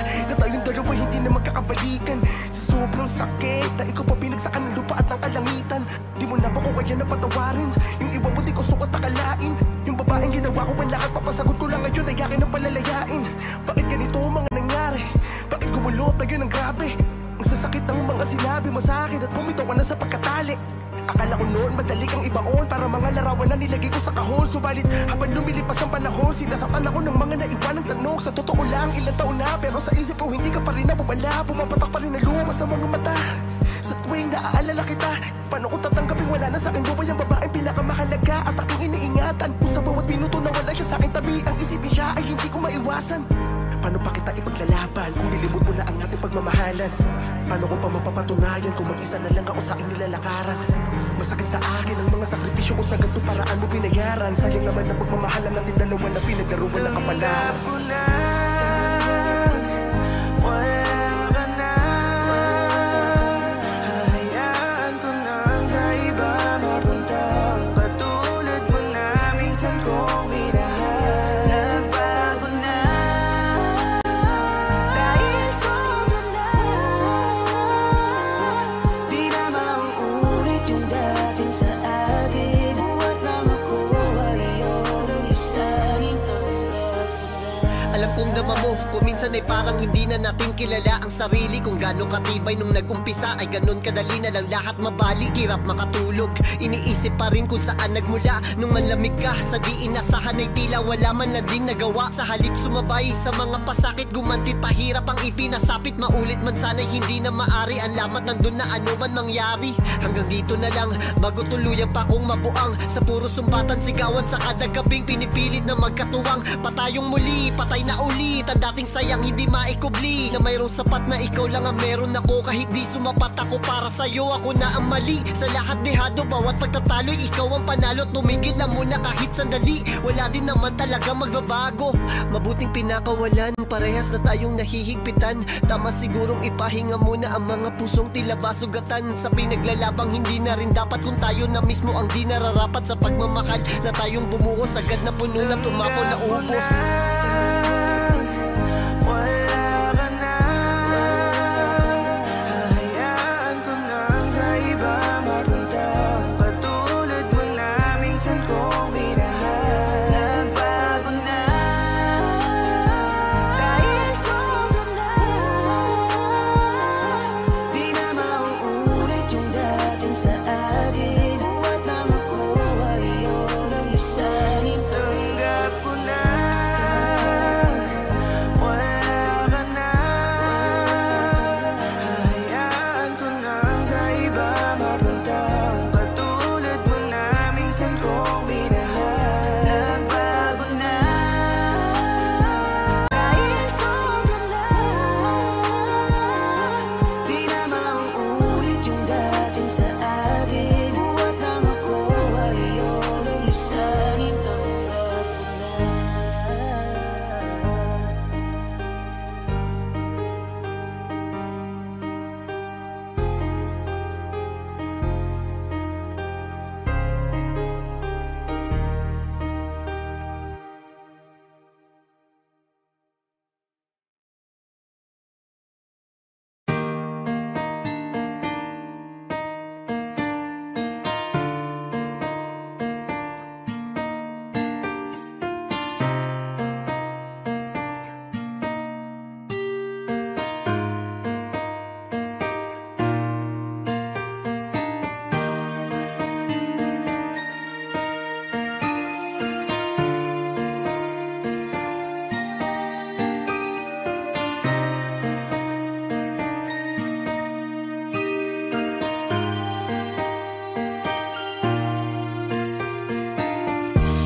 S8: tayong dalawa hindi na magkakabalikan. Sa sobrang sakit na ikaw pa pinagsakan ng lupa at ng kalangitan. Di mo na ba ko kaya napatawarin? Yung iba mo di ko sukat akalain. Yung babaeng ginawa ko ang lahat, papasagot ko lang ngayon ay akin ang palalayain. Bakit ganito ang mga nangyari? Bakit kumulot na yun ang grabe? Ang sasakit ng mga sinabi mo sa akin at bumitaw ka na sa pagkatali. Akala ko noon madali kang ibaon para mga larawan na nilagay ko sa kahon. Subalit habang lumilipas ang panahon, sinasaktan ako ng mga naiwanang tanong. Sa totoo lang ilang taon na, pero sa isip ko hindi ka pa rin nabubala. Pumapatak pa rin na luma sa mga mata. Sa tuwing naaalala kita, paano ko tatanggapin wala na sa aking buhay ang babaeng pinakamahalaga at aking iniingatan. Kung sa bawat minuto na wala siya sa aking tabi, ang isipin siya ay hindi ko maiwasan. Paano pa kita ipaglalaban kung nilimot mo na ang ating pagmamahalan? Paano ko pa mapapatunayan kung mag-isa na lang ako sa aking nilalakaran? Masakit sa akin ang mga sakripisyo kung sa ganitong paraan mo binayaran. Sayang naman ang pagmamahalan natin dalawa na pinagdaruan ng kapalaran.
S7: Tanggap ko na wala ka na. Hahayaan ko na sa iba mapunta. Katulad mo na minsan kong minahal. Nagbago na dahil sobra na. Di na mauulit yung dating sa atin. Buhat lang ako ay iyong isarin.
S2: Alam kong dama mo kung minsan minsan ay parang hindi na natin kilala ang sarili. Kung gaano katibay nung nag-umpisa ay ganun kadali na lang lahat mabali. Hirap makatulog, iniisip pa rin kung saan nagmula. Nung manlamig ka sa di inasahan ay tila wala man lang ding nagawa. Sa halip sumabay sa mga pasakit, gumantit pahirap ang ipinasapit. Maulit man sana'y hindi na maari, ang lamat nandun na ano man mangyari. Hanggang dito na lang, bago tuluyan pa kong mabuang. Sa puro sumbatan, sigawan sa kada gabing pinipilit na magkatuwang. Patayong muli, patay na ulit ang dating sayang hindi maikubli. Na mayroong sapat na ikaw lang ang meron ako. Kahit di sumapat ako para sa'yo, ako na ang mali. Sa lahat dehado, bawat pagtatalo'y ikaw ang panalo. At tumigil lang muna kahit sandali, wala din naman talaga magbabago. Mabuting pinakawalan, parehas na tayong nahihigpitan. Tama sigurong ipahinga muna ang mga pusong tila basugatan. Sa pinaglalabang hindi na rin dapat kung tayo na mismo ang di nararapat. Sa pagmamahal na tayong bumuhos, agad na puno na tumapo na ubos.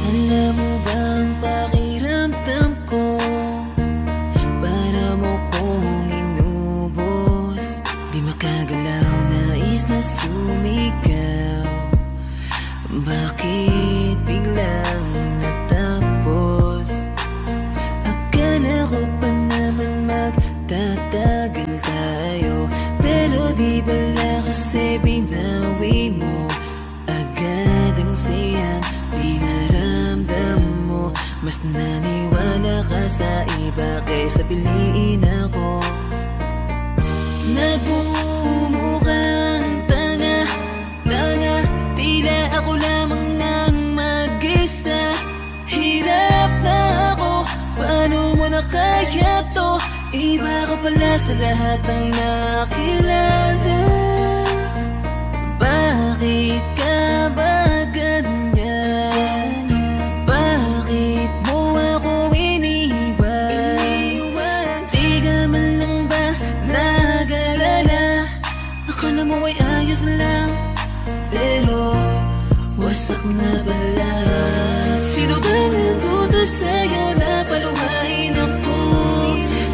S6: Alam mo bang pakiramdam ko? Para mo kong inubos. Di makagalaw, nais na sumigaw. Bakit biglang natapos? Akala ko pa naman magtatagal tayo. Pero di bala kasi binawi mo agad ang sayang pinaramdam mo. Mas naniwala ka sa iba kaysa piliin ako. Nagmumukhang tanga, tila ako lamang nang mag-isa. Hirap na ako, paano mo na kaya to? Iba ka pala sa lahat ng nakilala. Bakit ka ba ganyan? Bakit mo ako iniwan? Di ka man lang ba nag-alala? Akala mo ay ayos lang, pero wasak na pala. Sino ba nagutos sa'yo na paluhain ako?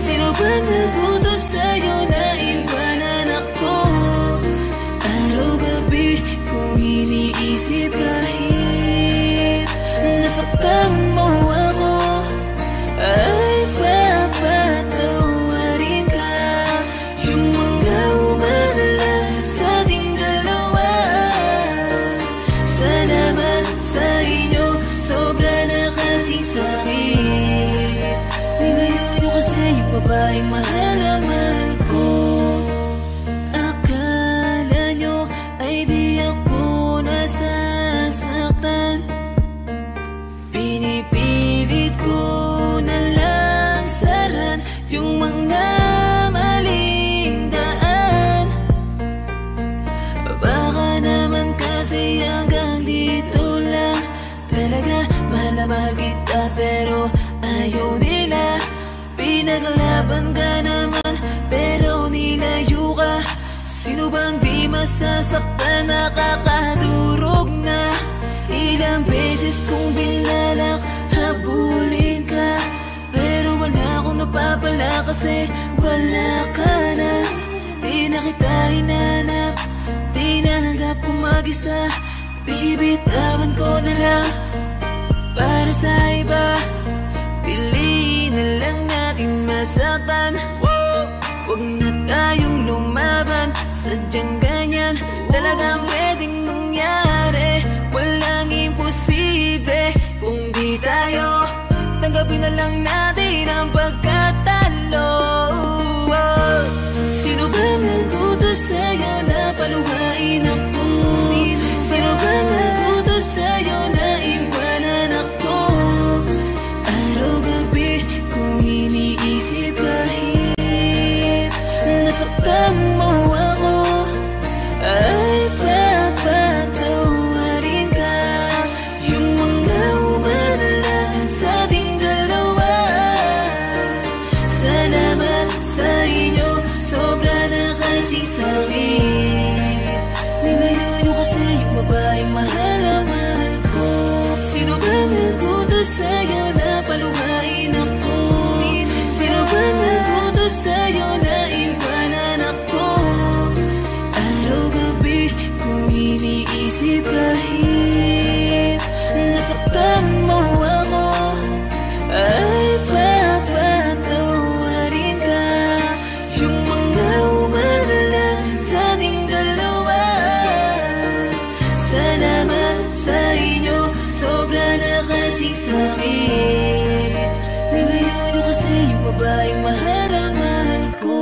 S6: Sino ba nagutos sa'yo na iwanan ako? Araw-gabi kung iniisip kahit nasaktan mo ako, ay papatawarin ka. Yung mga umalala sa ating dalawa, salamat sa inyo, sobra na kasing sakit. Nilayo nyo kasi yung babaeng mahal na mahal ko. Akala nyo ay di ako nasasaktan. Pinipilit ko na lang saran yung mahal kita pero ayaw nila. Pinaglaban ka naman pero nilayo ka. Sino bang di masasaktan, nakakadurog na. Ilang beses kong binalak habulin ka, pero wala akong napapala kasi wala ka na. Di na kita hinanap, di nanggap kong mag-isa. Bibitawan ko na lang para sa iba. Piliin na lang natin masaktan. Huwag na tayong lumaban, sadyang ganyan talagang pwedeng mangyari. Walang imposible kung di tayo. Tanggapin na lang natin ang pagkatalo. Sino bang nagutos sa'yo na paluhain ako? Sino bang nagutos sa'yo na iwanan ako? Araw-gabi kung iniisip kahit nasaktan mo ako, ay papatawarin ka. Yung mga umalala sa ating dalawa, salamat sa inyo, sobra na kasing sakit. Nilayo nyo kasi yung babaeng mahal na mahal ko. Sino bang nagutos sa'yo na paluhain ako? Sino bang nagutos sa'yo na iwanan ako? Araw-gabi kung iniisip kahit nasaktan mo ako, ay papatawarin ka. Yung mga umalala sa ating dalawa, salamat sa inyo, sobra na kasing sakit. Nilayo nyo kasi yung babaeng mahal na mahal ko.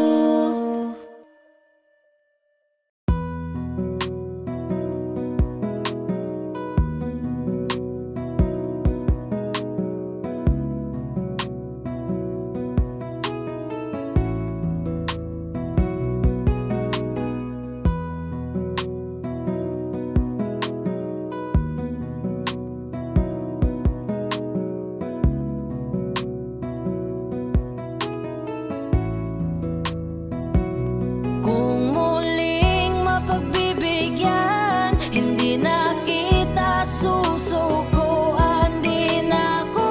S6: Kung muling mapagbibigyan, hindi na kita susukuan. Di na ako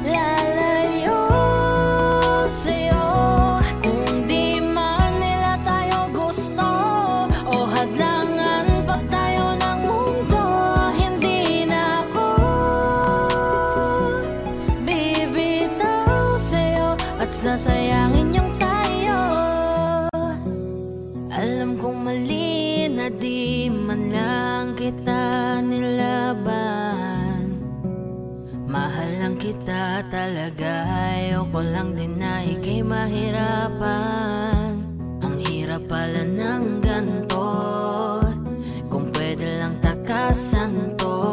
S6: lalayo sa'yo. Kung di man nila tayo gusto o hadlangan pag tayo ng mundo, hindi na ako bibitaw sa'yo at sasayangin yung alam kong mali na di man lang kita nilaban. Mahal lang kita talaga, ayoko lang din na ika'y mahirapan. Ang hirap pala ng ganto, kung pwede lang takasan to,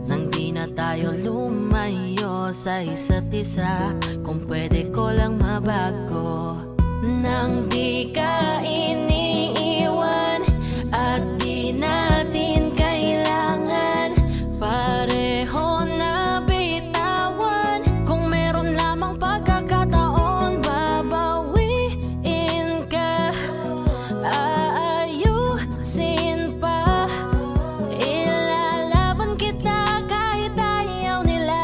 S6: nang di na tayo lumayo sa isa't isa. Kung pwede ko lang mabago, nang di ka iniiwan at di natin kailangan pareho na bitawan. Kung meron lamang pagkakataon, babawiin ka, aayusin pa. Ilalaban kita kahit ayaw nila,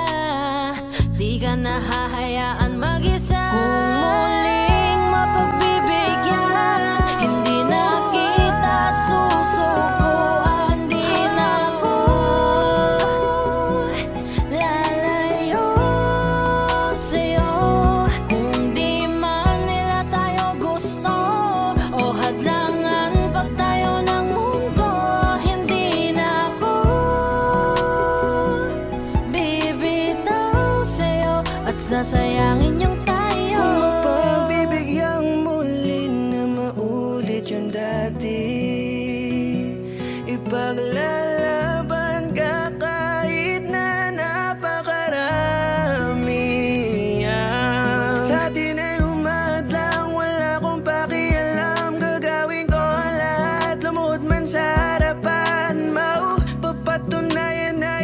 S6: di ka nahahayaan mag-isa. Kung muling mapagbibigyan, hindi na kita susukuan. Di na ako lalayo sa'yo. Kung di man nila tayo gusto o hadlangan pag tayo ng mundo, hindi na ako bibitaw sa'yo at sasayangin yung tayo.
S7: Kung mapagbibigyan muli na maulit yung dati, ipaglalaban ka kahit na napakarami. Sa atin ay umadlang, wala akong pakialam. Gagawin ko ang lahat, lumuhod man sa harapan. Mapapatunayan na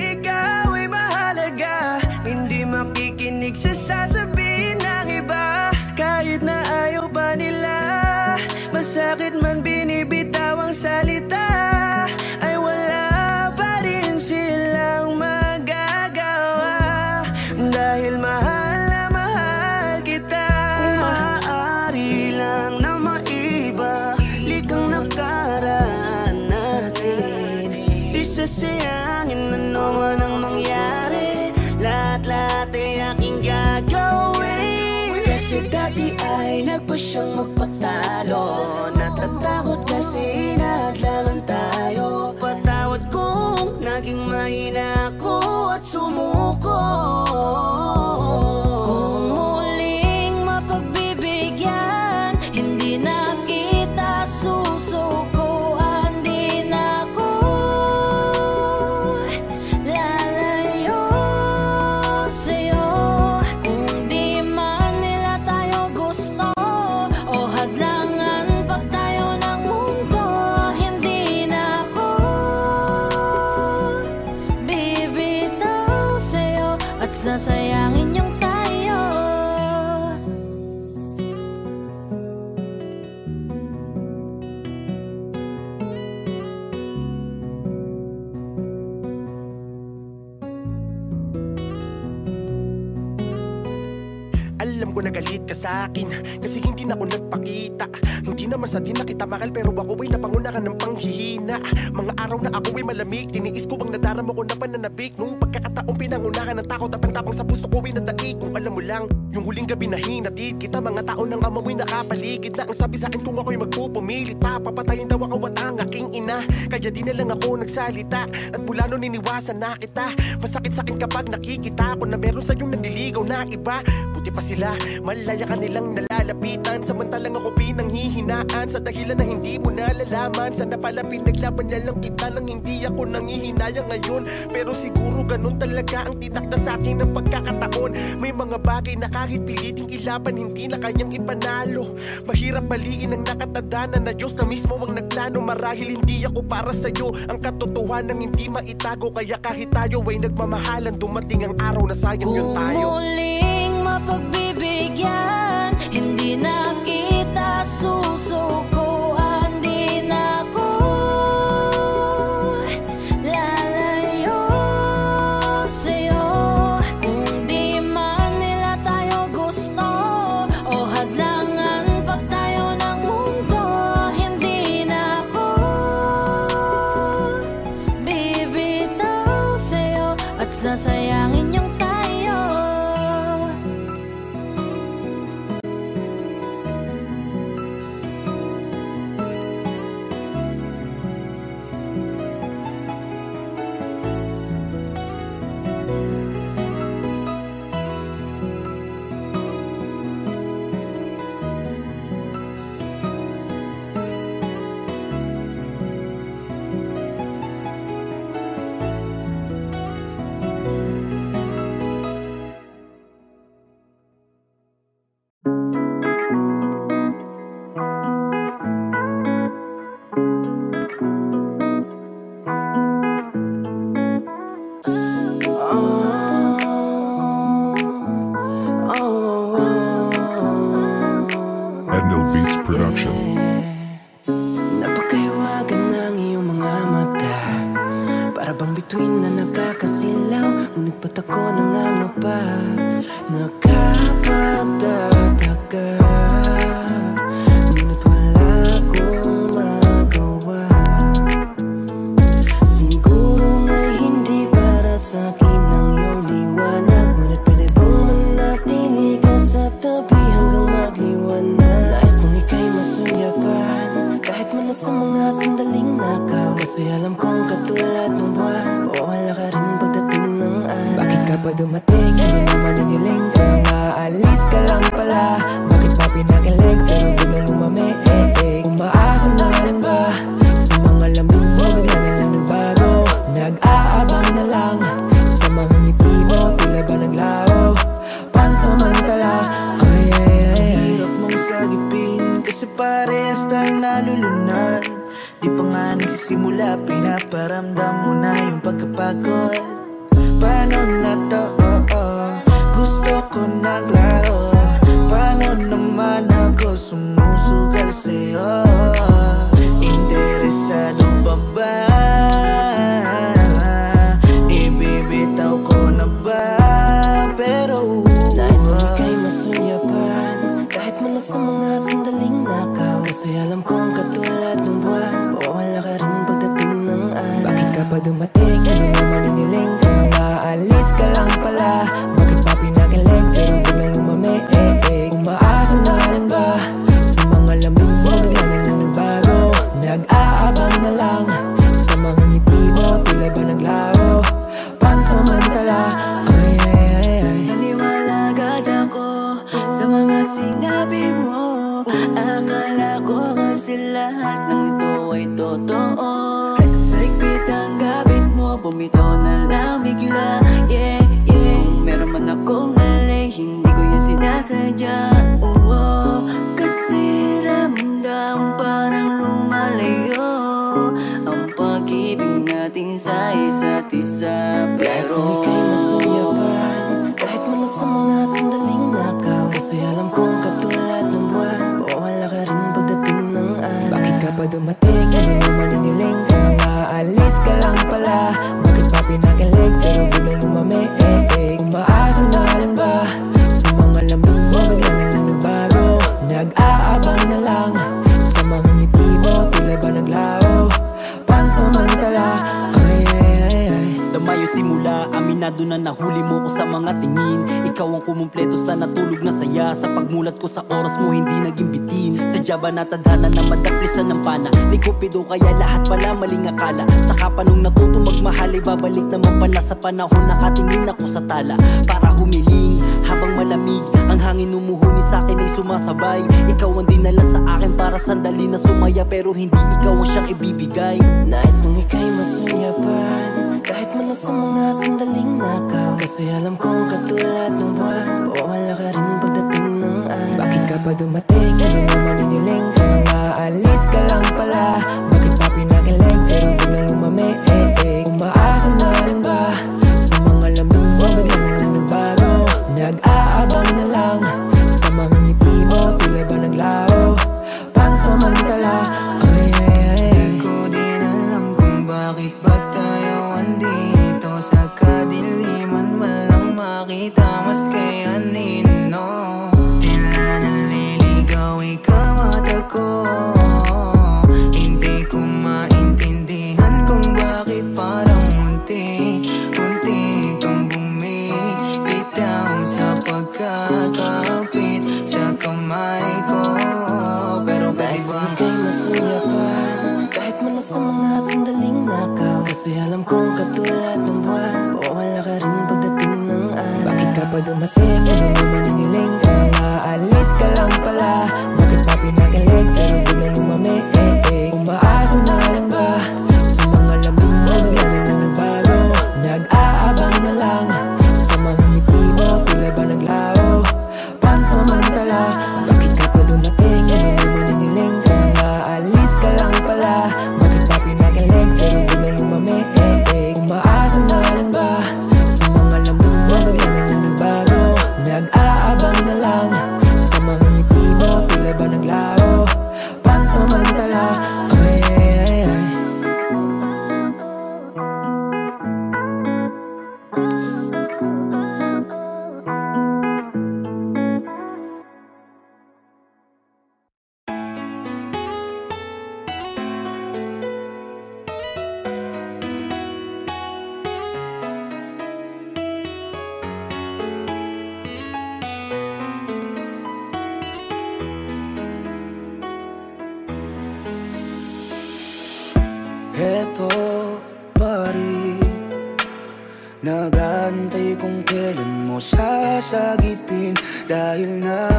S7: sasayangin ano man ang mangyari. Lahat-lahat ay aking gagawin. Kasi dati ay nagpa siyang magpatalo. Natatakot kasi naglangan tayo. Patawad kung naging mahina ako at sumuko.
S3: Kung muling mapagbibigyan, hindi na kita susukuan. Di na ako lalayo sa'yo. Kung di man nila tayo gusto o hadlangan pag tayo ng mundo, hindi na ako bibitaw sa'yo at sasayangin yung tayo.
S8: Alam ko nagalit ka sa akin kasi hindi na ako nagpakita. Hindi naman sa di na kita mahal pero ako ay napangunahan ng panghihina. Mga araw na ako ay malamig, tiniis ko bang nadarama ko na pananabik. Nung pagkakataong pinangunahan ng takot at ang tapang sa puso ko ay nataik. Kung alam mo lang, yung huling gabi na hinatid kita, mga tao ng amamoy nakapaligid na ang sabi sa akin kung ako'y magpupumilit pa. Papatayin daw ako at ang aking ina, kaya di na lang ako nagsalita. At mula nun iniwasan na kita. Masakit sa akin kapag nakikita ko na meron sa iyong nanliligaw na iba. Buti pa sila, malaya ka nilang nalalapitan, samantalang ako pinanghihinaan sa dahilan na hindi mo nalalaman. Sana pala pinaglaban na lang kita nang hindi ako nanghihinayang ngayon. Pero siguro ganun talaga ang tinakda sa akin ng pagkakataon. May mga bagay na kahit piliting ilaban, hindi na kanyang ipanalo. Mahirap baliin ang nakatadana na Diyos na mismo ang nagplano. Marahil hindi ako para sa'yo ang katotohanan hindi maitago. Kaya kahit tayo ay nagmamahalan, dumating ang araw na sayang yun tayo.
S3: Kung muling mapagbibigyan, hindi na kita susukuan. Di na ako lalayo sa'yo. Kung di man nila tayo gusto o hadlangan pag tayo ng mundo, hindi na ako bibitaw sa'yo at sasayangin yung tayo.
S9: Ednil Beats Production.
S7: Napakahiwagan ng iyong mga mata, para bang bituin na nakakasilaw. Ngunit ba't ako nangangapa, nakapagtataka, ngunit wala akong magawa. Siguro nga'y hindi para sa'kin ang iyong liwanag. Ngunit pwede bang manatili ka sa tabi hanggang magliwanag? Nais mong ika'y masunyapan, kahit man sa mga sandaling nakaw. Kasi alam kong katulad ng buwan, mawawala ka rin pagdating ng araw. Bakit ka pa dumating, hindi naman iniling. Kung maalis ka lang pala, bakit pa pinakilig pero biglang lumamig? Umaasa na lang ba sa mga lambing mo, bigla na lang nagbago. Nag-aabang na lang sa mga ngiti mo, tila ba naglaho? Pansamantala, hirap mong sagipin kasi parehas tayong nalulunod. Di pa nga nagsisimula, pinaparamdam mo na yung pagkapagod. Paano na to? Gusto ko naglaro. Paano naman ako sumusugal sa'yo? Interesado pa ba? Ibibitaw ko na ba? Pero nais mo ika'y masunyapan, kahit man sa mga sandaling nakaw. Kasi alam kong katulad ng buwan, mawawala ka rin pagdating ng araw. Bakit ka pa dumating?
S1: ba naglaho? Pansamantala, ay ay ay ay.
S6: Naniwala agad ako sa mga sinabi mo. Akala ko kasi lahat ng ito ay totoo. Sa higpit ang gabit mo, bumitaw na lang bigla. Yeah, yeah. Kung meron man akong mali, hindi ko yung sinasadya. Oo, kasi ramdam parang lumalayo ang pag-ibig natin sa isa't isa. Pero
S1: ika'y masuyapan, kahit man sa mga sandaling nakaw. Kasi alam kong katulad ng buwan, wala ka rin pagdating ng araw. Bakit ka pa dumating, hindi mo maniniling? Kung maalis ka lang pala, bakit pa pinakilig pero biglang lumami? Umaasa na lang ba sa mga lambing mo, bigla na lang nagbago? Nag-aabang na lang sa mga ngiti mo, tila ba naglaho? Pansamantala, ay ay ay ay.
S5: Damayo simula, aminado na nahuli mo ko sa mga tingin. Ikaw ang kumumpleto sa natulog na saya. Sa pagmulat ko sa oras mo hindi naging bitin. Sadya ba natadhana na madaplisan ng pana? Ni Cupido kaya lahat pala maling akala. Saka pa nung natuto magmahal, babalik naman pala sa panahon. Nakatingin ako sa tala para humiling habang malamig ang hangin umuhuni sa akin ay sumasabay. Ikaw ang dinala sa akin para sandali na sumaya, pero hindi ikaw ang siyang ibibigay.
S1: Nais kong ika'y masuyapan, kahit man sa mga sandaling nakaw. Kasi alam kong katulad ng buwan, wala ka rin pagdating ng araw. Bakit ka pa dumating, hindi mo maniniling? Kung maalis ka lang pala, bakit pa pinakilig pero biglang lumami? Umaasa na lang ba sa mga lambing mo, bigla na lang nagbago? Nag-aabang na lang sa mga ngiti mo, tila ba naglaho? Pansamantala, ay ay ay ay. Di ko din alam kung bakit ba tayo andito sa kadiliman, malang makita mas kayanin, no? Tila naliligaw ikaw mata ko. Hindi ko maintindihan kung bakit parang unti-unti kang bumibitaw sa pagkakapit sa kamay ko. Pero baby ba ika'y masuyapan, kahit man sa mga sandaling nakaw. Kasi alam kong katulad ng buwan, wala ka rin pagdating ng araw. Bakit ka pa dumating, hindi mo maniniling? Kung maalis ka lang pala, bakit pa pinakilig pero biglang lumami? Umaasa na lang ba sa mga lambing mo, bigla na lang nagbago? Nag-aabang na lang sa mga ngiti mo, tila ba naglaho? Pansamantala, bakit ka pa dumating, hindi mo maniniling? Kung maalis ka lang pala, bakit pa pinakilig pero biglang lumami? Umaasa na lang ba sa mga lambing mo, bigla na lang nagbago? Nag-aabang na lang sa mga ngiti mo, tila ba naglaho? Pansamantala, ay ay ay ay.
S7: Eto pa rin, nag-aantay kung kailan mo sasagipin. Dahil na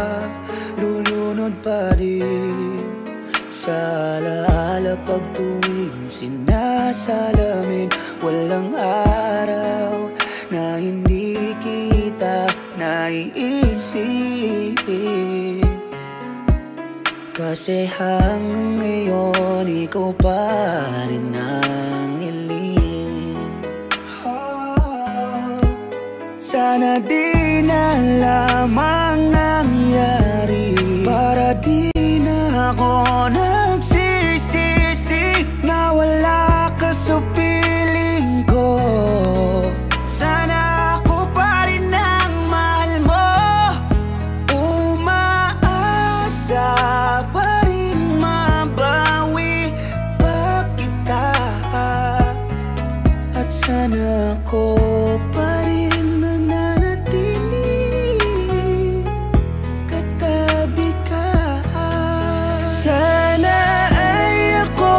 S7: lulunod pa rin sa alaala pag tuwing sinasalamin. Walang araw na hindi kita naiisip, kasi hanggang ngayon ikaw pa rin ang hiling. Sana di na lamang nangyari, para di na ako nagsisisi na wala ka sa piling ko. Sana ako pa rin ang mahal mo, umaasa pa rin mabawi pa kita. At sana ako pa rin nananatili katabi ka. Sana ay ako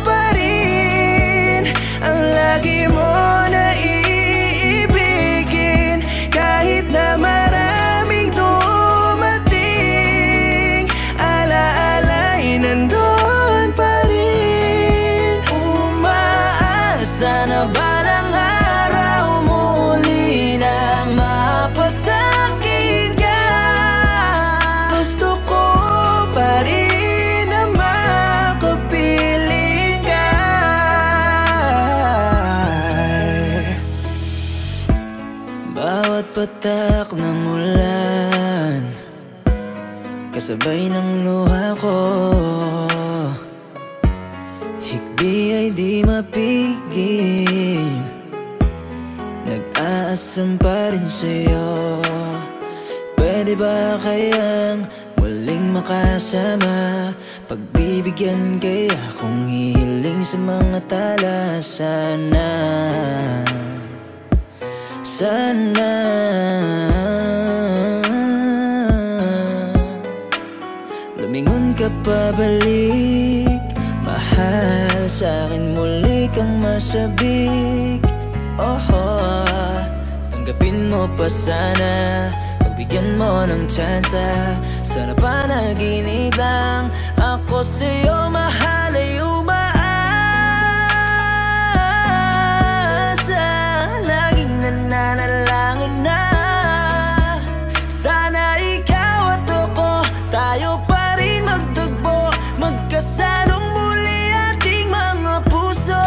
S7: pa rin ang lagi
S1: sana balang araw muli na mapasakin ka. Gusto ko pa rin na makapiling ka. Bawat patak ng ulan kasabay ng luha ko, hikbi ay di mapigil, nag-aasam pa rin sa'yo. Pwede ba kayang muling makasama? Pagbibigyan kaya kung hihiling sa mga tala. Sana, sana lumingon ka pabalik, mahal sa'kin muli kang masabik. Tanggapin mo pa sana, pagbigyan mo ng tsansa. Sana panaginip lang ako sa'yo, mahal ay umaasa. Laging nananalangin na sana ikaw at ako, tayo pa rin magtagpo, magkasalong muli ating mga puso.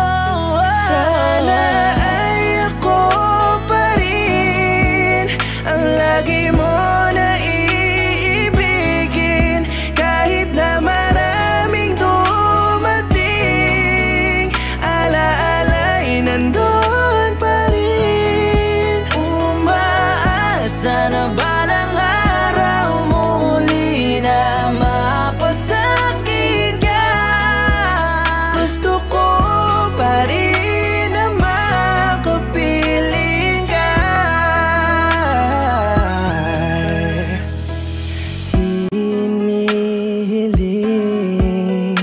S1: Sana ay ako pa rin ang lagi mo na iibigin, kahit na maraming dumating, ala-ala'y nandun pa rin. Umaasa na balang araw muli na mapasakin ka. Gusto ko pa rin na makapiling ka. Hinihiling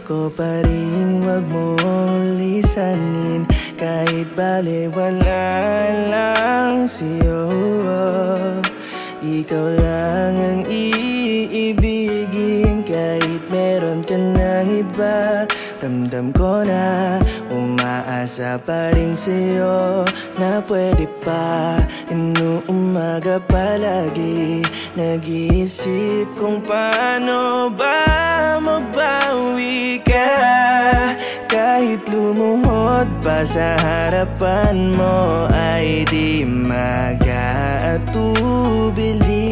S1: ko pa rin wag mong lisanin, kahit baliwala lang sa'yo. Ikaw lang ang iibigin, kahit meron ka ng iba. Ramdam ko na umaasa pa rin sa'yo, na pwede pa. Inuumaga palagi, nag-iisip kung paano ba mabawi ka. Kahit lumuhod pa sa harapan mo ay di mag-aatubili.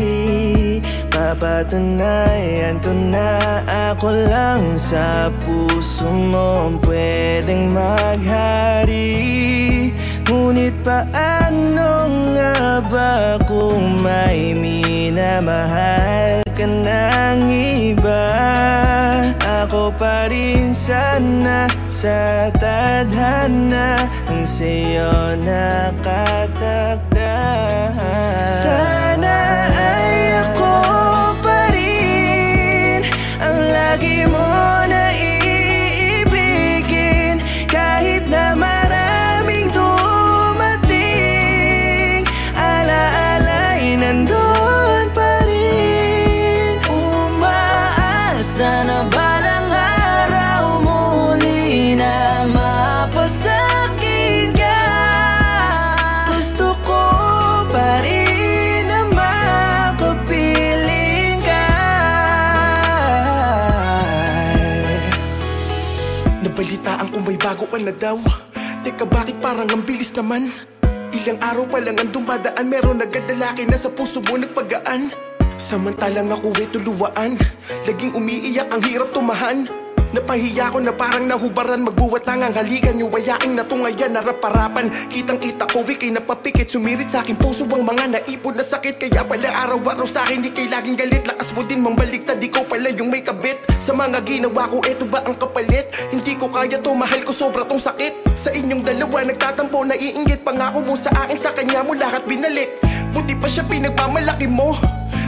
S1: Papatunayan ko na ako lang sa puso mo pwedeng maghari. Ngunit paano nga ba kung may minamahal ka ng iba? Ako pa rin sana sa tadhana ang sa'yo nakatakda. Sana ay ako pa rin ang lagi mo na iibigin, kahit na maraming dumating, ala-ala'y nandun pa rin. Umaasa na balang araw muli na mapasakin ka. Gusto ko pa rin na makapiling ka.
S8: Nabalitaan kung may bago ka na daw. Teka, bakit parang ang bilis naman? Ilang araw pa lang ang dumadaan, meron agad lalaki na sa puso mo nagpagaan. Samantalang ako tuluwaan, laging umiiyak, ang hirap tumahan. Napahiya ko na parang nahubaran, magbuwat lang ang halikan nyo, wayaing natungayan, narap-parapan. Kitang-kita ko, ikay napapikit, sumirit sa aking puso ang mga naipon na sakit. Kaya pala araw-araw sa akin, di kay laging galit. Lakas mo din mambaliktad, di ko pala yung may kabit. Sa mga ginawa ko, eto ba ang kapalit? Hindi ko kaya to, mahal ko, sobra tong sakit. Sa inyong dalawa, nagtatampo, naiinggit. Pangako mo sa akin, sa kanya mo lahat binalik. Buti pa siya pinagmamalaki mo,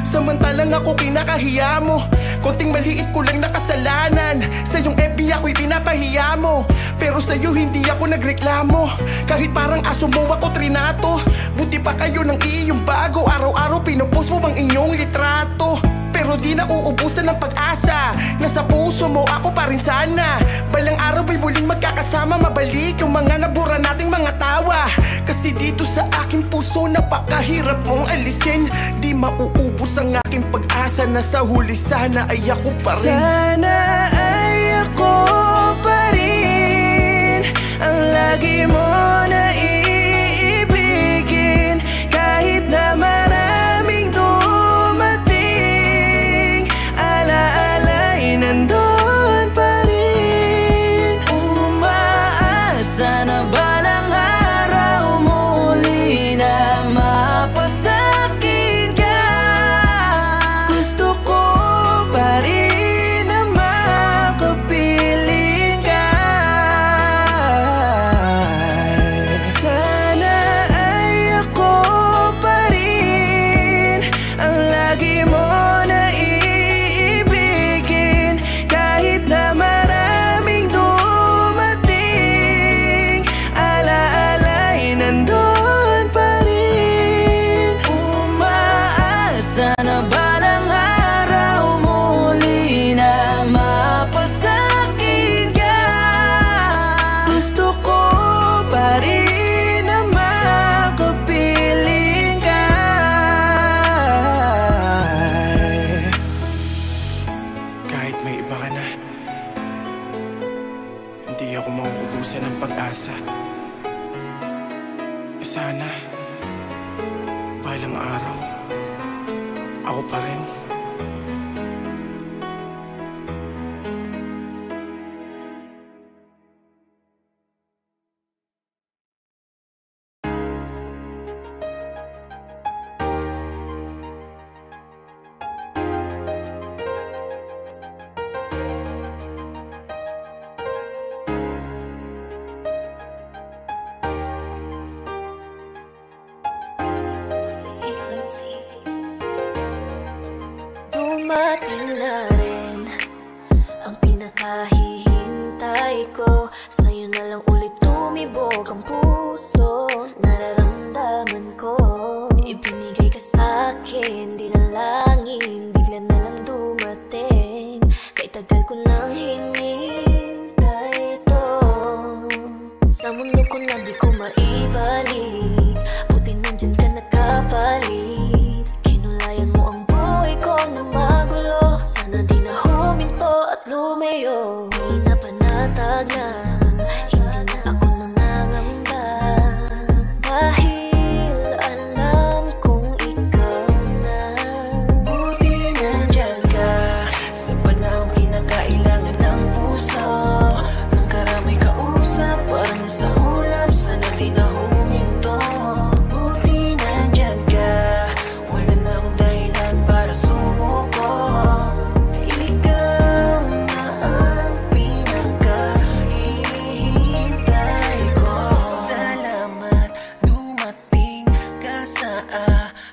S8: samantalang ako kinakahiya mo. Konting maliit ko lang nakasalanan, sa iyong FB ako'y pinapahiya mo. Pero sa'yo hindi ako nagreklamo, kahit parang aso mo ako trinato. Buti pa kayo ng iyong bago, araw-araw pinupost mo ang inyong litrato. Pero pero di na uubusan ng pag-asa. Nasa puso mo ako pa rin sana. Balang araw ay muling magkakasama, mabalik yung mga nabura nating mga tawa. Kasi dito sa aking puso napakahirap mong alisin. Di mauubos ang aking pag-asa, na sa huli sana ay ako pa rin.
S7: Sana ay ako pa rin ang lagi mo na iibigin. Kahit na maraming dumating, ala-ala'y nandun pa rin. Umaasa na balang araw muli na mapasakin ka. Gusto ko pa rin na makapiling ka. Sana ay ako pa rin ang lagi mo na iibigin. Kahit na maraming dumating, ala-ala'y nandun pa rin. Umaasa na balang araw muli na mapasakin ka. Gusto ko pa rin na makapiling ka.
S8: Kahit may iba ka na, hindi ako mauubusan ng pag-asa. Sana balang araw ako pa rin.
S3: Dumating na rin ang pinakahihintay ko. Sa'yo na lang ulit tumibok ang puso. Nararamdaman ko, ibinigay ka sa'kin, di na langin, bigla na lang dumating. Kay tagal ko nang hinintay ito. Sa mundo ko na di ko maibalik, buti nandyan ka nakapalit. Kinulayan mo ang buhay ko na magulo. Sana di na huminto at lumayo. Di na panatag na, hindi na ako nangangamba. Dahil alam kong ikaw na.
S7: Buti nandyan ka sa panahong kinakailangan ng puso. Nang karamay kausap, parang nasa ulap. Sana di na huminto. Buti nandyan ka, wala na akong dahilan para sumuko. Ikaw na ang pinakahihintay ko. Salamat, dumating ka sa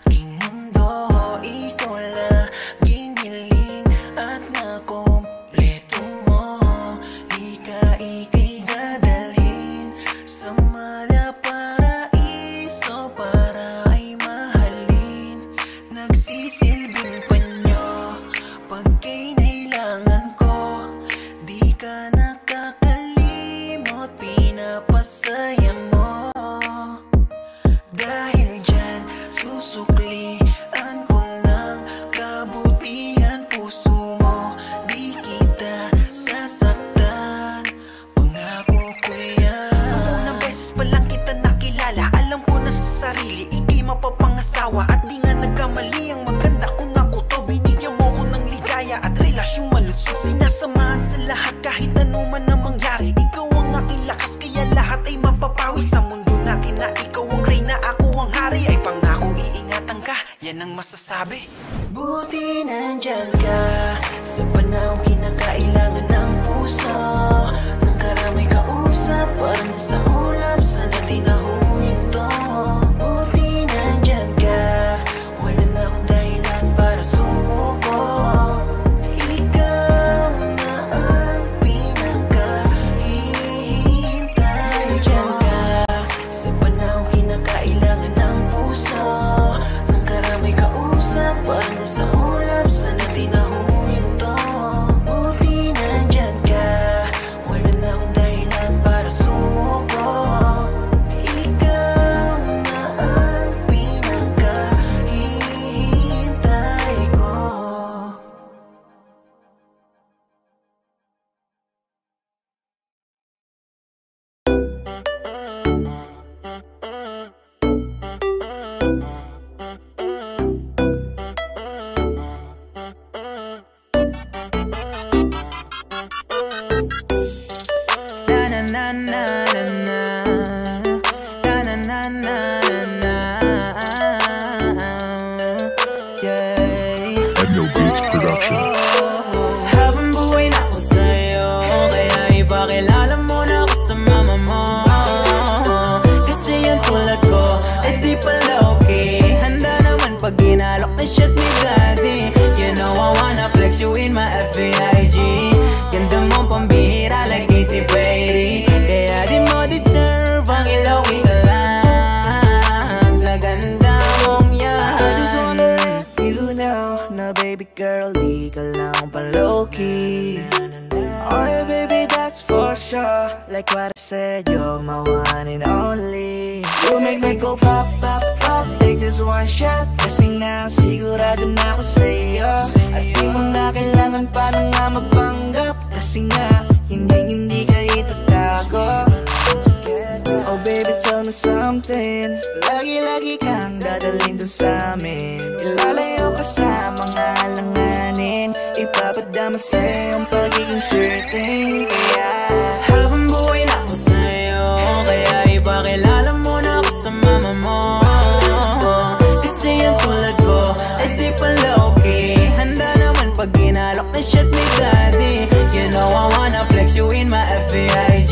S7: aking mundo. Ikaw laging hiling at nakompleto mo. Ika'y dadalhin sa malaparaiso para ay mahalin. Nagsisilbing panyo pag kinailangan ko. Di ka nakakalimot, pinapasaya mo. Dahil dyan susuklian ko ng kabutihan puso mo. Di kita sasaktan, pangako ko yan. Nung unang beses pa lang kita nakilala, alam ko na sa sarili ika'y mapapangasawa. At di nga nagkamali ang maganda ko na kuto. Binigyan mo ko ng ligaya at relasyong malusog. Sinasamahan sa lahat kahit ano man ang mangyari. Ikaw ang aking lakas kaya lahat ay mapapawi. Sa mundo natin na ikaw ang reyna, ako ang hari. Ay pangako iingatan ka, yan ang masasabi. Buti nandyan ka sa panahong kinakailangan ng puso. Nang karamay kausap, parang nasa ulap. Sana di na huminto. Buti nandyan ka, wala na akong dahilan para sumuko. Ikaw na ang pinakahihintay. Dyan ka sa panahong kinakailangan ng puso. Nang karamay kausap, parang nasa ulap. Sana di na low-key. Oh yeah, baby, that's for sure. Like what I said, you're my one and only. You make me go pop, pop, pop. Take this one shot. Kasi nga, sigurado na ako sa'yo. At di mo na kailangan pa na nga magpanggap. Kasi nga, hindi ka itatago. Oh baby, tell me something. Lagi-lagi kang dadalhin dun sa amin. Ilalayo ka sa mga alanganin. Ipapadama sa'yo ang pagiging certain. Kaya
S4: habang buhay na ako sa'yo, kaya ipakilala mo na ako sa mama mo. Kasi yung tulad ko ay di pala okay. Handa naman pag ginalok na shit ni daddy. You know I wanna flex you in my FBIG.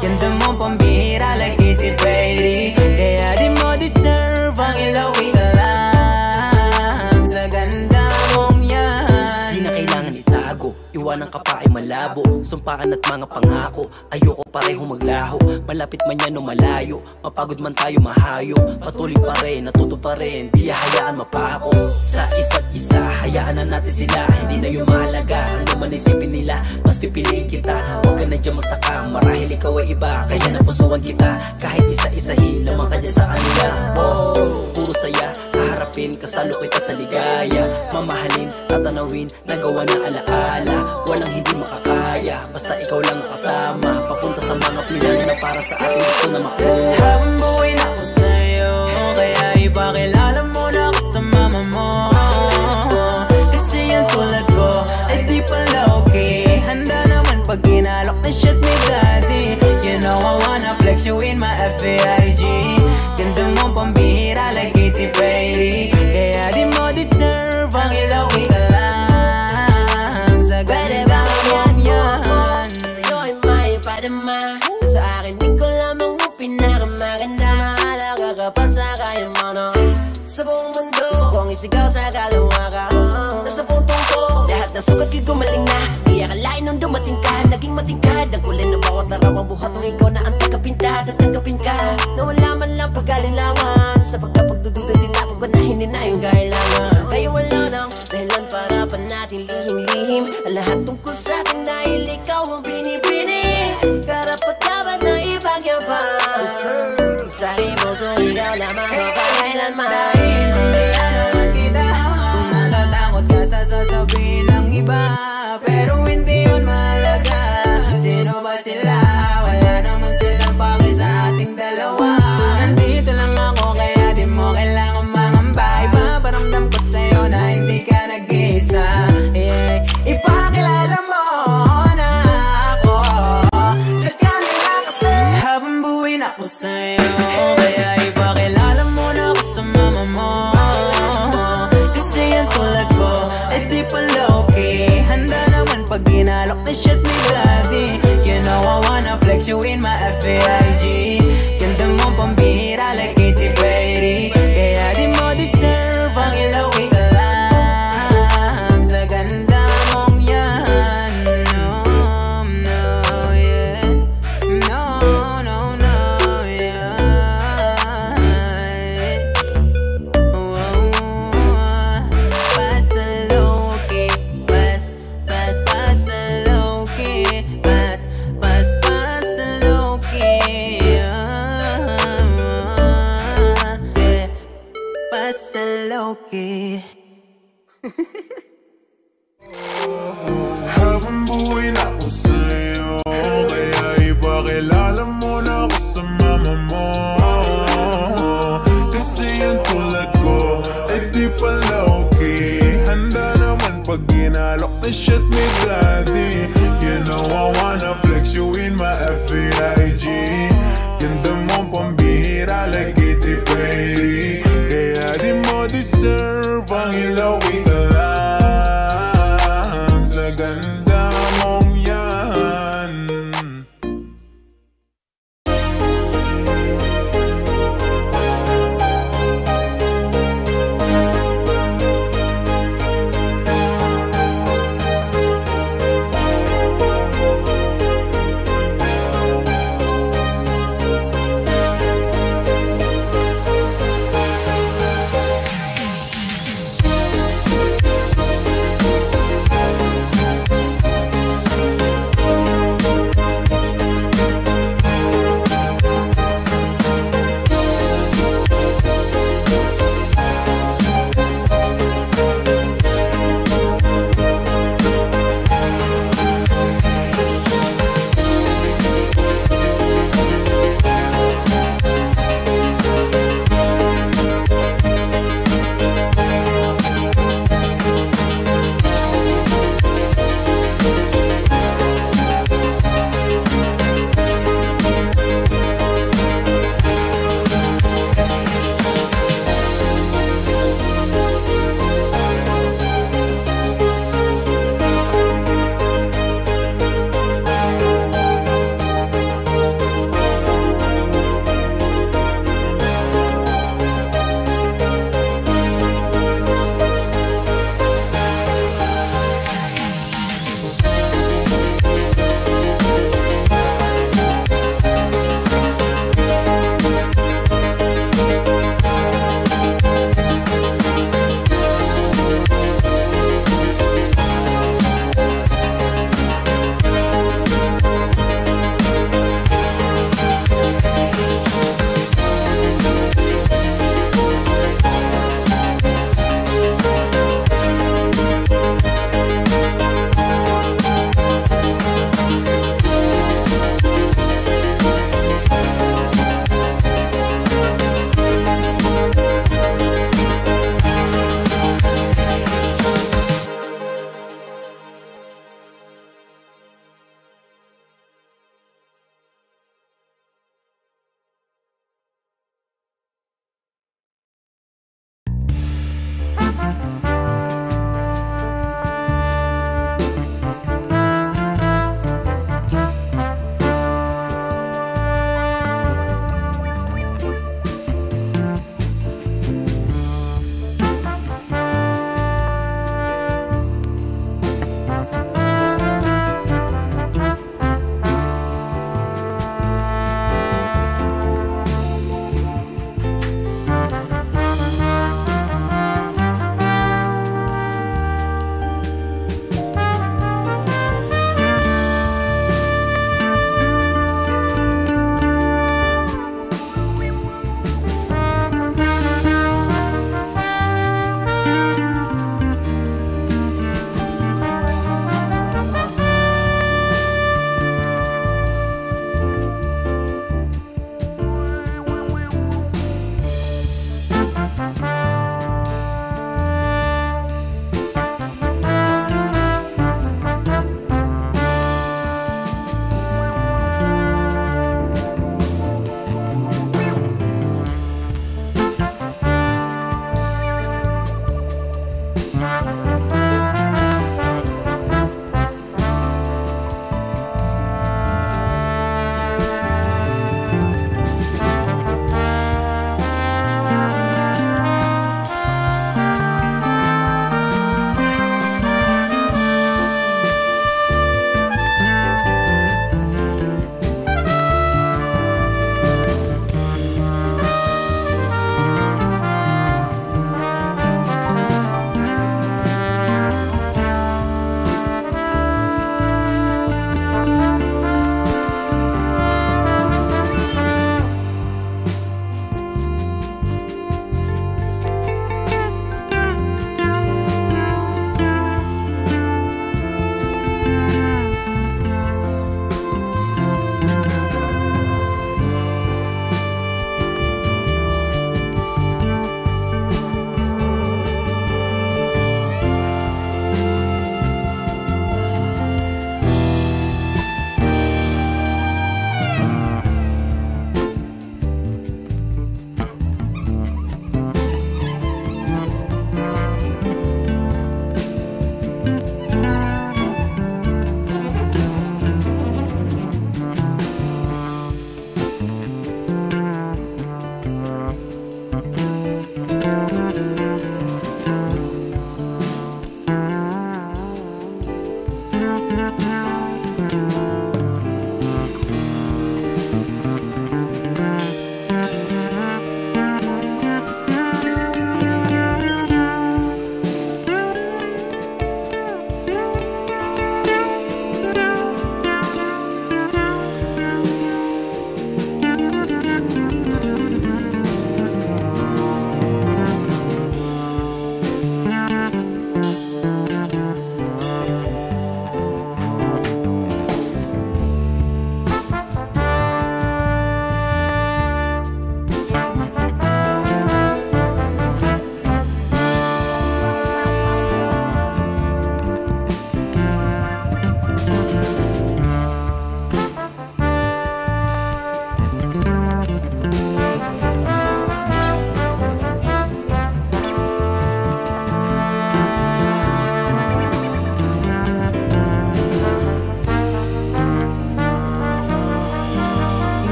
S4: Ganda mo pambihira like Katy Perry. Kaya di mo deserve ang ilawi ka lang sa ganda mong yan.
S2: Di na kailangan itago, iwanan ka pa ay malabo. Sumpaan at mga pangako, ayoko parehong maglaho. Malapit man yan o malayo, mapagod man tayo mahayo. Patuloy pa rin, natuto pa rin, di hayaan mapako. Sa isa't isa, hayaan na natin sila. Hindi na yung mahalaga, ano man isipin nila. Mas pipiliin kita, huwag ka na dyan magtaka. Marahil ikaw ay iba, kaya napusuan kita. Kahit isa-isahin, lamang ka dyan sa kanila. Oh, puro saya, haharapin, kasalo kita sa ligaya. Mamahalin, tatanawin, nagawa na alaala. Walang hindi makakaya, basta ikaw lang ang kasama. Papunta sa mga pinali na para sa ating gusto na makuha.
S4: Habang buhay na ako sa'yo, kaya ipakilala mo na ako sa mama mo. Kasi yung tulad ko ay di pala okay. Handa naman pag ginalok na shit ni daddy. You know I wanna flex you in my FBIG. Ganda mo pambihira like Katy Perry. Kaya di mo deserve ang ilawi ka lang sa ganda mong yan.
S2: Sa'yo ay may padama, sa akin di ko lamang mo pinakamaganda. Mahalaga ka pa sa kaya mo no. Sa buong mundo, gusto kong isigaw sa kalawa ka. Nasa puntong ko, lahat ng sugat ko'y gumaling na. Di akalain nung dumating ka, naging matingkad. Ang kulay ng bawat araw ang buhat kung ikaw na ang tagapintad at tanggapin ka. Na wala man lang pag-alinlangan, sa pagkapagdududa din na pagbanahin na yung kahilangan. Kaya wala nang dahilan para pa natin lihim-lihim ang lahat tungkol sa atin dahil ikaw ang binibini. Karapat-dapat na ipagyabang sa aking puso, ikaw lamang makakailanman.
S4: Dahil tindihan naman kita, kung natatakot ka sa sasabihin ng iba. Pero hindi yun mahalaga, sino ba sila? Wala naman silang pake sa ating dalawa. Nandito lang ako kaya di mo kailangan mangamba. Ipaparamdam ko sa'yo na hindi ka nag-iisa. Yeah. Ipakilala mo na ako sa kanila kasi habang buhay na ako sa'yo, kaya ipakilala mo na ako sa mama mo. Kasi yan tulad ko ay di pala okay. Handa naman pag ginalok na shit ni daddy. You know I wanna flex you in my FBIG. Ganda mo pambihira like Katy Perry. Kaya di mo deserve ang ilawi ka lang sa ganda mong yan. No, no, yeah. No, no, no, yeah. Pasa low-key, pasa low-key, pasa low-key, yeah. Pasa low-key.
S9: Habang buhay na ako sa'yo, kaya ipakilala mo na ako sa mama mo. Kasi yung tulad ko ay di pala okay. Handa naman pag